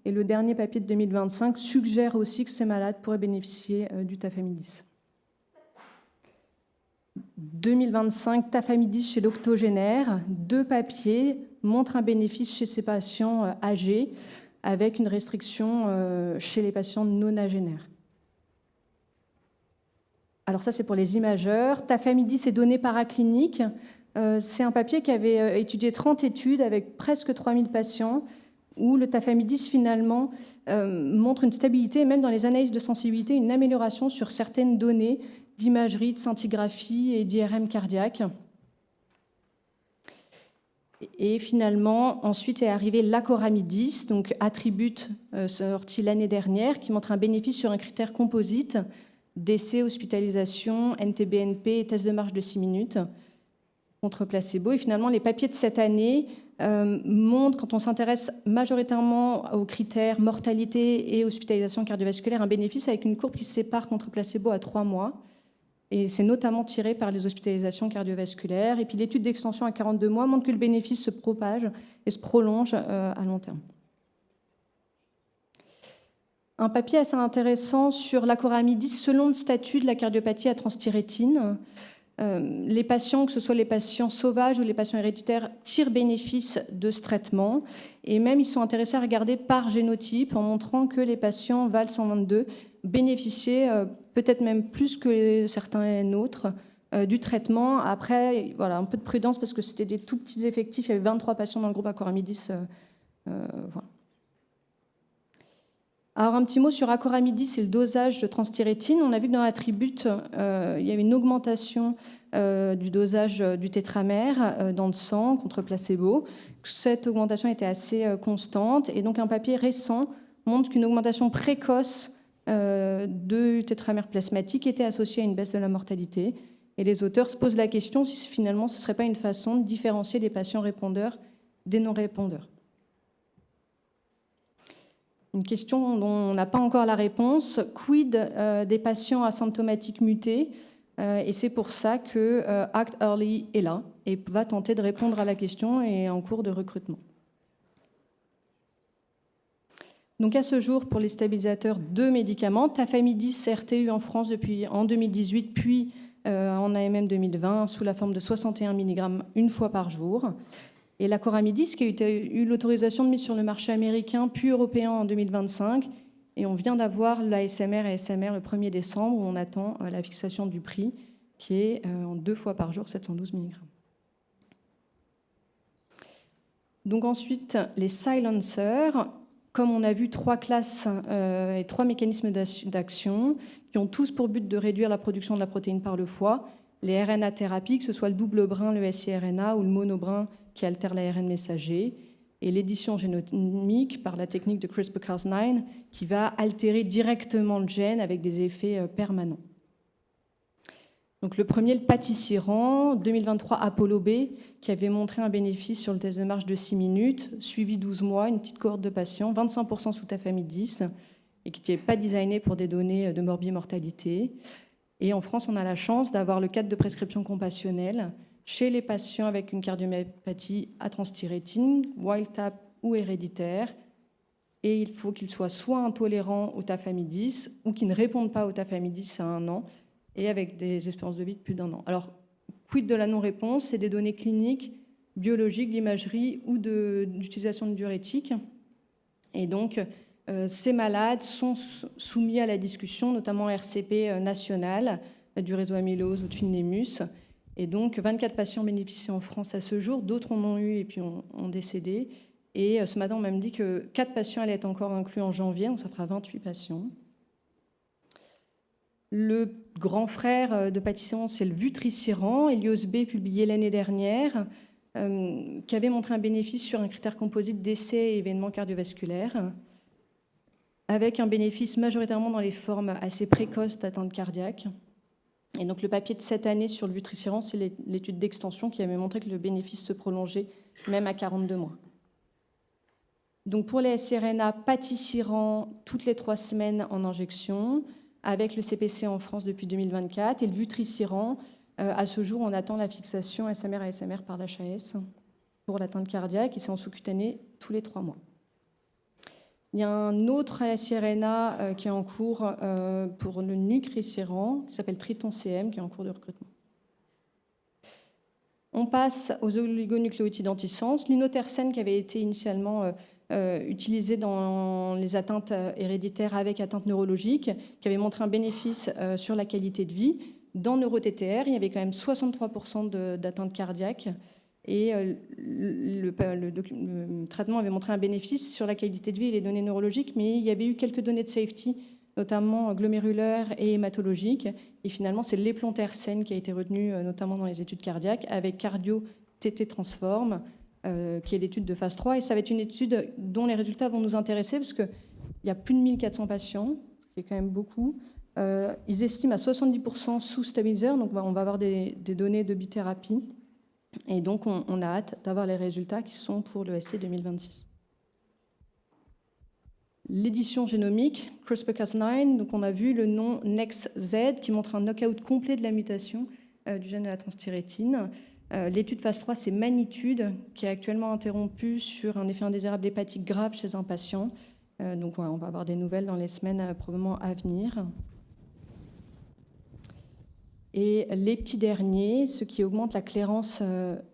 Et le dernier papier de 2025 suggère aussi que ces malades pourraient bénéficier du tafamidis. 2025, tafamidis chez l'octogénaire. Deux papiers montrent un bénéfice chez ces patients âgés, avec une restriction chez les patients nonagénaires. Alors ça, c'est pour les imageurs. Tafamidis et données paracliniques. C'est un papier qui avait étudié 30 études avec presque 3000 patients, où le tafamidis, finalement, montre une stabilité, et même dans les analyses de sensibilité, une amélioration sur certaines données d'imagerie, de scintigraphie et d'IRM cardiaque. Et finalement, ensuite est arrivé l'acoramidis, donc Attribute, sorti l'année dernière, qui montre un bénéfice sur un critère composite, décès, hospitalisation, NT-BNP et test de marche de 6 minutes contre placebo. Et finalement, les papiers de cette année montrent, quand on s'intéresse majoritairement aux critères mortalité et hospitalisation cardiovasculaire, un bénéfice avec une courbe qui se sépare contre placebo à 3 mois. Et c'est notamment tiré par les hospitalisations cardiovasculaires. Et puis l'étude d'extension à 42 mois montre que le bénéfice se propage et se prolonge à long terme. Un papier assez intéressant sur l'acoramidis selon le statut de la cardiopathie à transthyrétine. Les patients, que ce soit les patients sauvages ou les patients héréditaires, tirent bénéfice de ce traitement. Et même, ils sont intéressés à regarder par génotype en montrant que les patients VAL 122 bénéficiaient, peut-être même plus que certains autres, du traitement. Après, voilà, un peu de prudence parce que c'était des tout petits effectifs. Il y avait 23 patients dans le groupe acoramidis. Voilà. Alors, un petit mot sur acoramidis et le dosage de transthyrétine. On a vu que dans Attribute, il y avait une augmentation du dosage du tétramère dans le sang contre placebo. Cette augmentation était assez constante. Et donc, un papier récent montre qu'une augmentation précoce du tétramère plasmatique était associée à une baisse de la mortalité. Et les auteurs se posent la question si finalement ce ne serait pas une façon de différencier les patients répondeurs des non-répondeurs. Une question dont on n'a pas encore la réponse. Quid des patients asymptomatiques mutés? Et c'est pour ça que Act Early est là et va tenter de répondre à la question et est en cours de recrutement. Donc à ce jour, pour les stabilisateurs, 2 médicaments. Tafamidis RTU en France depuis en 2018, puis en AMM 2020, sous la forme de 61 mg une fois par jour. Et l'acoramidis, qui a eu l'autorisation de mise sur le marché américain puis européen en 2025. Et on vient d'avoir l'ASMR et SMR le 1er décembre, où on attend la fixation du prix, qui est en 2 fois par jour, 712 mg. Donc ensuite, les silencers. Comme on a vu, 3 classes et 3 mécanismes d'action qui ont tous pour but de réduire la production de la protéine par le foie. Les RNA thérapies, que ce soit le double brin, le siRNA, ou le monobrin qui altère l'ARN messager, et l'édition génomique par la technique de CRISPR-Cas9 qui va altérer directement le gène avec des effets permanents. Donc le premier, le patisiran, 2023 Apollo B, qui avait montré un bénéfice sur le test de marche de 6 minutes, suivi 12 mois, une petite cohorte de patients, 25% sous tafamidis, et qui n'était pas designé pour des données de morbimortalité. Et en France, on a la chance d'avoir le cadre de prescription compassionnelle chez les patients avec une cardiomyopathie à transthyrétine, wild type ou héréditaire. Et il faut qu'ils soient soit intolérants au tafamidis ou qu'ils ne répondent pas au tafamidis à 1 an, et avec des espérances de vie de plus d'1 an. Alors, quid de la non-réponse? C'est des données cliniques, biologiques, d'imagerie ou d'utilisation de diurétiques. Et donc, ces malades sont soumis à la discussion, notamment RCP national du réseau amylose ou de Finemus. Et donc, 24 patients bénéficient en France à ce jour, d'autres en ont eu et puis ont décédé. Et ce matin, on m'a même dit que 4 patients allaient être encore inclus en janvier, donc ça fera 28 patients. Le grand frère de Patisiran, c'est le vutrisiran, Helios B, publié l'année dernière, qui avait montré un bénéfice sur un critère composite décès et événements cardiovasculaires, avec un bénéfice majoritairement dans les formes assez précoces d'atteinte cardiaque. Et donc le papier de cette année sur le vutrisiran, c'est l'étude d'extension qui avait montré que le bénéfice se prolongeait même à 42 mois. Donc pour les siRNA, patisiran toutes les 3 semaines en injection, avec le CPC en France depuis 2024, et le vutrisiran, à ce jour, on attend la fixation SMR-ASMR par l'HAS pour l'atteinte cardiaque, et c'est en sous-cutané tous les 3 mois. Il y a un autre siRNA qui est en cours pour le nucrisiran, qui s'appelle Triton-CM, qui est en cours de recrutement. On passe aux oligonucléotides antisens. L'inotersen, qui avait été initialement utilisé dans les atteintes héréditaires avec atteinte neurologique, qui avait montré un bénéfice sur la qualité de vie. Dans NeuroTTR, il y avait quand même 63% d'atteinte cardiaque. Et le traitement avait montré un bénéfice sur la qualité de vie et les données neurologiques, mais il y avait eu quelques données de safety, notamment glomérulaires et hématologiques. Et finalement, c'est l'eplontersen qui a été retenu, notamment dans les études cardiaques, avec cardio-TT Transform, qui est l'étude de phase 3. Et ça va être une étude dont les résultats vont nous intéresser, parce qu'il y a plus de 1400 patients, qui est quand même beaucoup. Ils estiment à 70% sous stabiliseur, donc on va avoir des données de bithérapie. Et donc, on a hâte d'avoir les résultats qui sont pour le SC 2026. L'édition génomique, CRISPR-Cas9, donc on a vu le nom NextZ qui montre un knockout complet de la mutation du gène de la transthyrétine. L'étude phase 3, c'est Magnitude, qui est actuellement interrompue sur un effet indésirable hépatique grave chez un patient. Donc, on va avoir des nouvelles dans les semaines probablement à venir. Et les petits derniers, ceux qui augmentent la clairance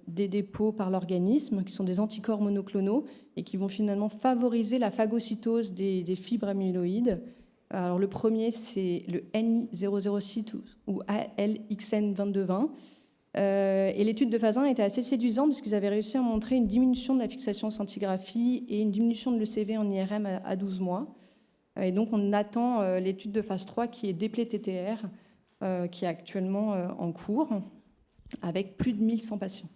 des dépôts par l'organisme, qui sont des anticorps monoclonaux et qui vont finalement favoriser la phagocytose des fibres amyloïdes. Alors le premier, c'est le NI006 ou ALXN2220. Et l'étude de phase 1 était assez séduisante parce qu'ils avaient réussi à montrer une diminution de la fixation scintigraphie et une diminution de l'ECV en IRM à 12 mois. Et donc on attend l'étude de phase 3 qui est DEPLE-TTR, qui est actuellement en cours, avec plus de 1100 patients.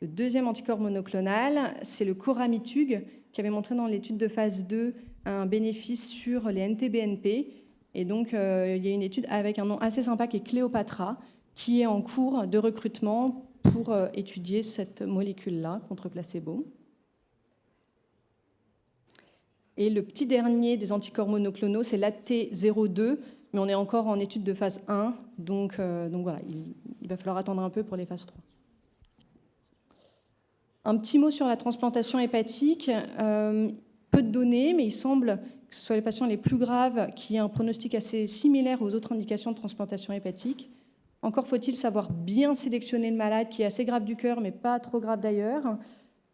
Le deuxième anticorps monoclonal, c'est le coramitug, qui avait montré dans l'étude de phase 2 un bénéfice sur les NT-BNP. Et donc, il y a une étude avec un nom assez sympa qui est Cléopatra, qui est en cours de recrutement pour étudier cette molécule-là contre placebo. Et le petit dernier des anticorps monoclonaux, c'est l'AT02, mais on est encore en étude de phase 1, donc voilà, il va falloir attendre un peu pour les phases 3. Un petit mot sur la transplantation hépatique. Peu de données, mais il semble que ce soit les patients les plus graves qui aient un pronostic assez similaire aux autres indications de transplantation hépatique. Encore faut-il savoir bien sélectionner le malade qui est assez grave du cœur, mais pas trop grave d'ailleurs.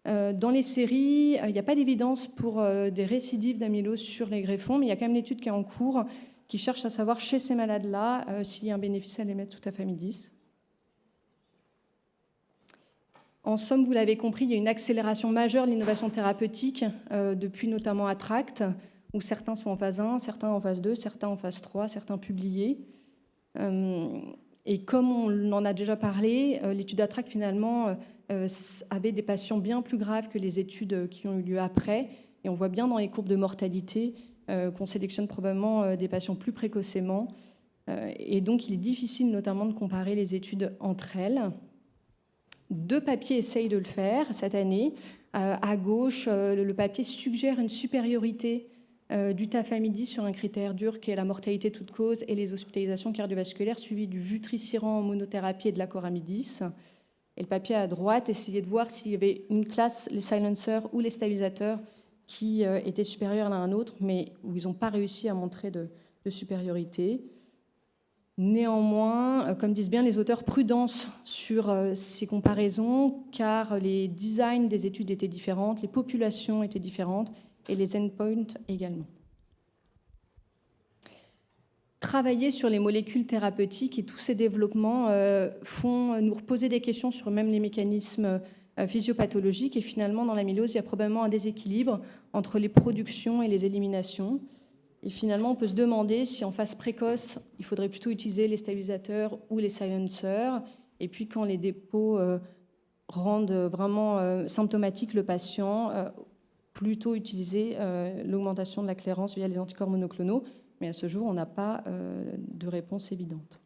Dans les séries, il n'y a pas d'évidence pour des récidives d'amylose sur les greffons, mais il y a quand même l'étude qui est en cours qui cherche à savoir chez ces malades-là s'il y a un bénéfice à les mettre sous tafamidis. En somme, vous l'avez compris, il y a une accélération majeure de l'innovation thérapeutique depuis notamment ATTRACT, où certains sont en phase 1, certains en phase 2, certains en phase 3, certains publiés. Et comme on en a déjà parlé, l'étude ATTRACT finalement avait des patients bien plus graves que les études qui ont eu lieu après. Et on voit bien dans les courbes de mortalité qu'on sélectionne probablement des patients plus précocement. Et donc, il est difficile notamment de comparer les études entre elles. 2 papiers essayent de le faire cette année. À gauche, le papier suggère une supériorité du tafamidis sur un critère dur qui est la mortalité toute cause et les hospitalisations cardiovasculaires, suivi du vutrisiran en monothérapie et de l'acoramidis. Et le papier à droite essayait de voir s'il y avait une classe, les silencers ou les stabilisateurs, qui étaient supérieurs l'un à l'autre, mais où ils n'ont pas réussi à montrer de supériorité. Néanmoins, comme disent bien les auteurs, prudence sur ces comparaisons, car les designs des études étaient différentes, les populations étaient différentes, et les endpoints également. Travailler sur les molécules thérapeutiques et tous ces développements font nous reposer des questions sur même les mécanismes physiopathologiques. Et finalement, dans l'amylose, il y a probablement un déséquilibre entre les productions et les éliminations. Et finalement, on peut se demander si en phase précoce, il faudrait plutôt utiliser les stabilisateurs ou les silencers. Et puis quand les dépôts rendent vraiment symptomatique le patient, plutôt utiliser l'augmentation de la clairance via les anticorps monoclonaux. Mais à ce jour, on n'a pas de réponse évidente.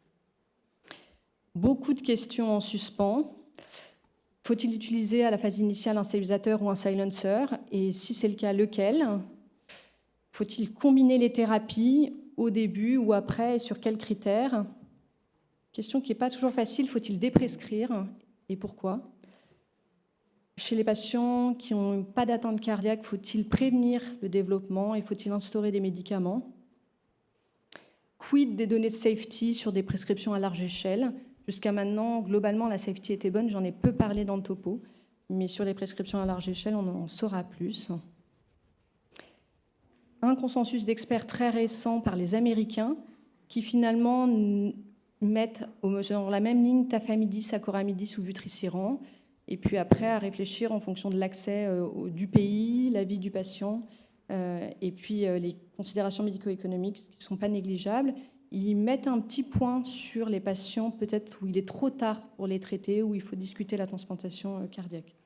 Beaucoup de questions en suspens. Faut-il utiliser à la phase initiale un stabilisateur ou un silencer? Et si c'est le cas, lequel? Faut-il combiner les thérapies au début ou après et sur quels critères? Question qui n'est pas toujours facile. Faut-il déprescrire? Et pourquoi? Chez les patients qui n'ont pas d'atteinte cardiaque, faut-il prévenir le développement et faut-il instaurer des médicaments? Quid des données de safety sur des prescriptions à large échelle? Jusqu'à maintenant, globalement, la safety était bonne. J'en ai peu parlé dans le topo. Mais sur les prescriptions à large échelle, on en saura plus. Un consensus d'experts très récent par les Américains qui finalement mettent sur la même ligne tafamidis, acoramidis ou vutrisiran. Et puis après, à réfléchir en fonction de l'accès du pays, la vie du patient, et puis les considérations médico-économiques qui ne sont pas négligeables. Ils mettent un petit point sur les patients peut-être où il est trop tard pour les traiter, où il faut discuter la transplantation cardiaque.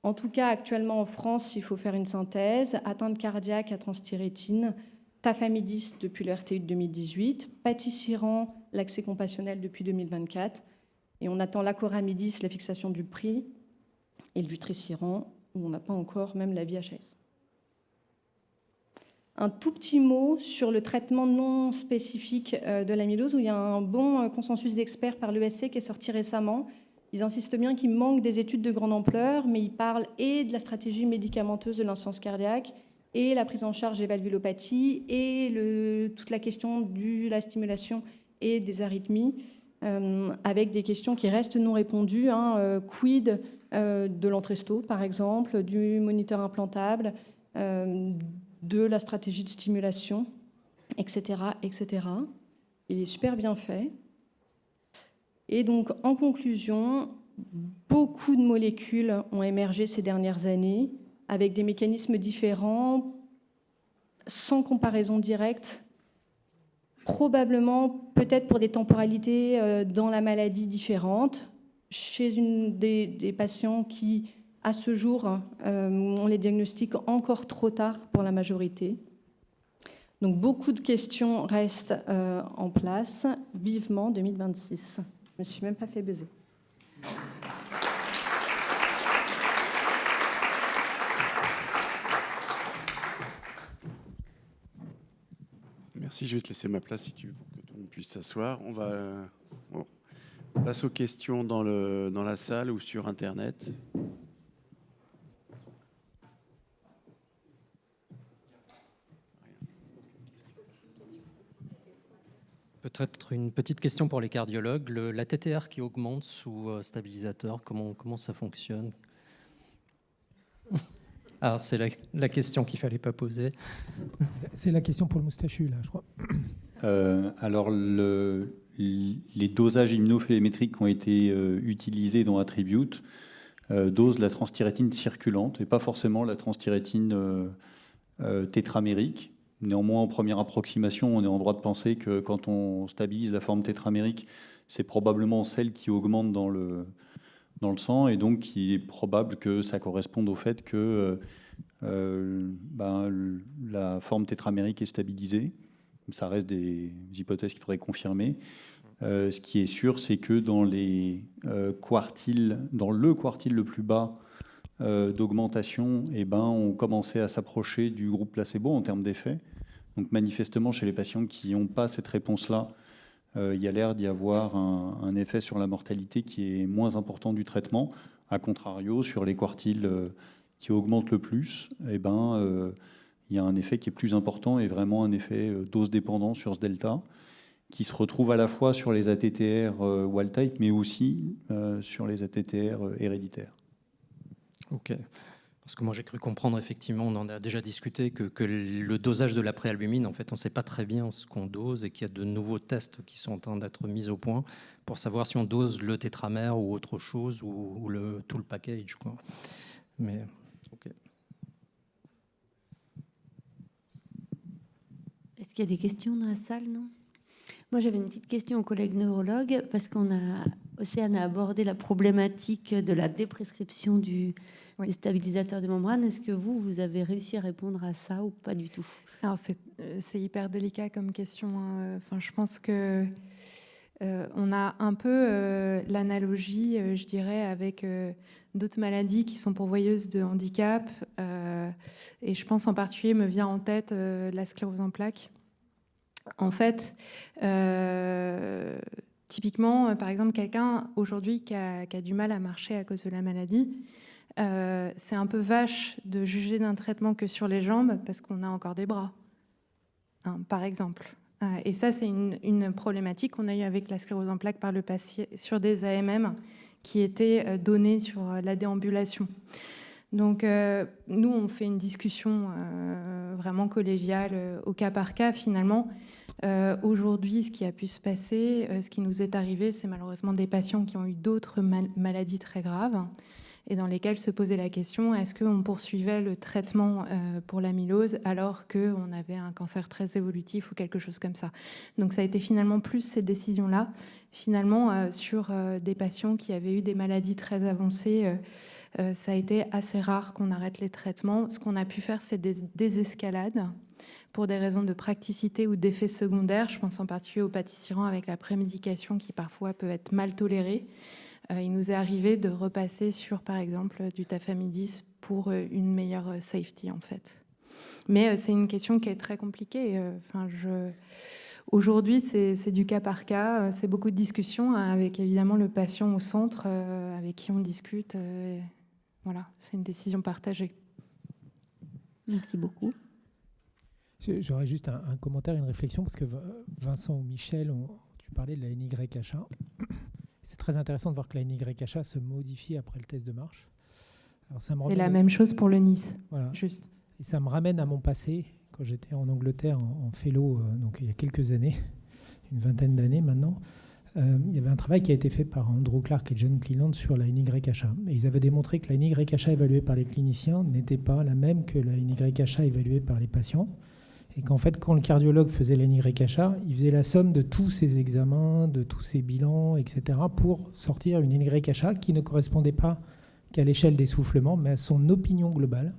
En tout cas, actuellement en France, il faut faire une synthèse. Atteinte cardiaque à transthyrétine, tafamidis depuis le RTU de 2018, patisiran, l'accès compassionnel depuis 2024. Et on attend l'acoramidis, la fixation du prix, et le vutrisiran, où on n'a pas encore même la VHS. Un tout petit mot sur le traitement non spécifique de l'amylose, où il y a un bon consensus d'experts par l'ESC qui est sorti récemment. Ils insistent bien qu'il manque des études de grande ampleur, mais ils parlent et de la stratégie médicamenteuse de l'insuffisance cardiaque, et la prise en charge des valvulopathie, et toute la question de la stimulation et des arythmies, avec des questions qui restent non répondues. Quid de l'entresto, par exemple, du moniteur implantable, de la stratégie de stimulation, etc., etc. Il est super bien fait. Et donc, en conclusion, beaucoup de molécules ont émergé ces dernières années avec des mécanismes différents, sans comparaison directe, probablement peut-être pour des temporalités dans la maladie différentes, chez des patients qui, à ce jour, on les diagnostique encore trop tard pour la majorité. Donc beaucoup de questions restent en place. Vivement 2026. Je ne me suis même pas fait buzzer. Merci, je vais te laisser ma place si tu veux pour que tout le monde puisse s'asseoir. On passe aux questions dans la salle ou sur Internet. Peut-être une petite question pour les cardiologues. La TTR qui augmente sous stabilisateur, comment ça fonctionne? Ah, c'est la question qu'il ne fallait pas poser. C'est la question pour le moustachu, là, je crois. Alors, les dosages immunoflémétriques qui ont été utilisés dans Attribute dosent la transthyrétine circulante et pas forcément la transthyrétine tétramérique. Néanmoins, en première approximation, on est en droit de penser que quand on stabilise la forme tétramérique, c'est probablement celle qui augmente dans le sang, et donc il est probable que ça corresponde au fait que la forme tétramérique est stabilisée. Ça reste des hypothèses qu'il faudrait confirmer. Ce qui est sûr, c'est que dans le quartile le plus bas d'augmentation, on commençait à s'approcher du groupe placebo en termes d'effet. Donc manifestement, chez les patients qui n'ont pas cette réponse-là, il y a l'air d'y avoir un effet sur la mortalité qui est moins important du traitement. A contrario, sur les quartiles qui augmentent le plus, il y a un effet qui est plus important et vraiment un effet dose dépendant sur ce delta, qui se retrouve à la fois sur les ATTR wild type, mais aussi sur les ATTR héréditaires. Ok. Parce que moi, j'ai cru comprendre, effectivement, on en a déjà discuté, que le dosage de la préalbumine, en fait, on ne sait pas très bien ce qu'on dose et qu'il y a de nouveaux tests qui sont en train d'être mis au point pour savoir si on dose le tétramère ou autre chose ou tout le package, quoi. Mais, ok. Est-ce qu'il y a des questions dans la salle, non? Moi, j'avais une petite question aux collègues neurologues, parce Océane a abordé la problématique de la déprescription des stabilisateurs de membrane. Est-ce que vous avez réussi à répondre à ça ou pas du tout? Alors, c'est hyper délicat comme question, hein. Enfin, je pense que on a un peu l'analogie, je dirais, avec d'autres maladies qui sont pourvoyeuses de handicap. Et je pense en particulier, me vient en tête la sclérose en plaques. En fait, typiquement, par exemple, quelqu'un aujourd'hui qui a du mal à marcher à cause de la maladie, c'est un peu vache de juger d'un traitement que sur les jambes parce qu'on a encore des bras, hein, par exemple. Et ça, c'est une problématique qu'on a eue avec la sclérose en plaques par le passé sur des AMM qui étaient donnés sur la déambulation. Donc, nous, on fait une discussion vraiment collégiale au cas par cas, finalement. Aujourd'hui, ce qui a pu se passer, ce qui nous est arrivé, c'est malheureusement des patients qui ont eu d'autres maladies très graves et dans lesquelles se posait la question, est-ce qu'on poursuivait le traitement pour l'amylose alors qu'on avait un cancer très évolutif ou quelque chose comme ça. Donc ça a été finalement plus ces décisions-là, finalement sur des patients qui avaient eu des maladies très avancées, ça a été assez rare qu'on arrête les traitements. Ce qu'on a pu faire, c'est des désescalades pour des raisons de praticité ou d'effets secondaires. Je pense en particulier au patisiran avec la prémédication qui parfois peut être mal tolérée. Il nous est arrivé de repasser sur, par exemple, du tafamidis pour une meilleure safety, en fait. Mais c'est une question qui est très compliquée. Aujourd'hui, c'est du cas par cas. C'est beaucoup de discussions avec, évidemment, le patient au centre avec qui on discute. Voilà, c'est une décision partagée. Merci beaucoup. J'aurais juste un commentaire, une réflexion, parce que Vincent ou Michel, tu parlais de la NYHA. C'est très intéressant de voir que la NYHA se modifie après le test de marche. C'est la même chose pour le Nice, voilà. Juste. Et ça me ramène à mon passé, quand j'étais en Angleterre en fellow, donc il y a quelques années, une vingtaine d'années maintenant. Il y avait un travail qui a été fait par Andrew Clark et John Cleland sur la NYHA. Et ils avaient démontré que la NYHA évaluée par les cliniciens n'était pas la même que la NYHA évaluée par les patients. Et qu'en fait, quand le cardiologue faisait la NYHA, il faisait la somme de tous ses examens, de tous ses bilans, etc., pour sortir une NYHA qui ne correspondait pas qu'à l'échelle d'essoufflement, mais à son opinion globale,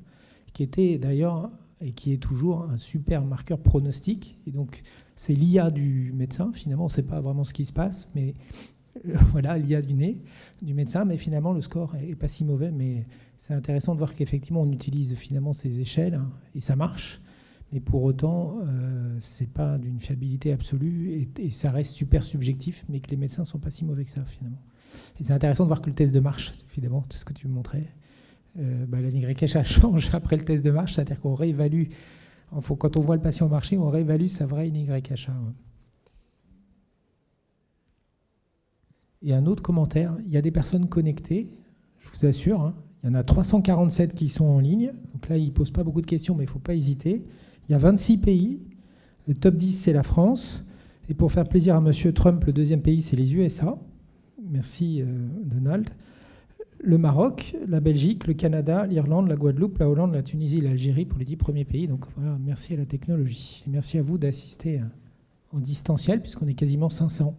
qui était d'ailleurs, et qui est toujours, un super marqueur pronostic. Et donc, c'est l'IA du médecin, finalement, on ne sait pas vraiment ce qui se passe, mais voilà, l'IA du nez, du médecin, mais finalement, le score n'est pas si mauvais. Mais c'est intéressant de voir qu'effectivement, on utilise finalement ces échelles, hein, et ça marche. Et pour autant, ce n'est pas d'une fiabilité absolue et ça reste super subjectif, mais que les médecins ne sont pas si mauvais que ça, finalement. Et c'est intéressant de voir que le test de marche, évidemment, c'est ce que tu me montrais, la NYHA change après le test de marche, c'est-à-dire qu'on réévalue, quand on voit le patient marcher, on réévalue sa vraie NYHA. Ouais. Et un autre commentaire, il y a des personnes connectées, je vous assure, hein, il y en a 347 qui sont en ligne, donc là, ils ne posent pas beaucoup de questions, mais il ne faut pas hésiter. Il y a 26 pays. Le top 10, c'est la France. Et pour faire plaisir à M. Trump, le deuxième pays, c'est les USA. Merci, Donald. Le Maroc, la Belgique, le Canada, l'Irlande, la Guadeloupe, la Hollande, la Tunisie, l'Algérie pour les 10 premiers pays. Donc voilà, merci à la technologie. Et merci à vous d'assister en distanciel, puisqu'on est quasiment 500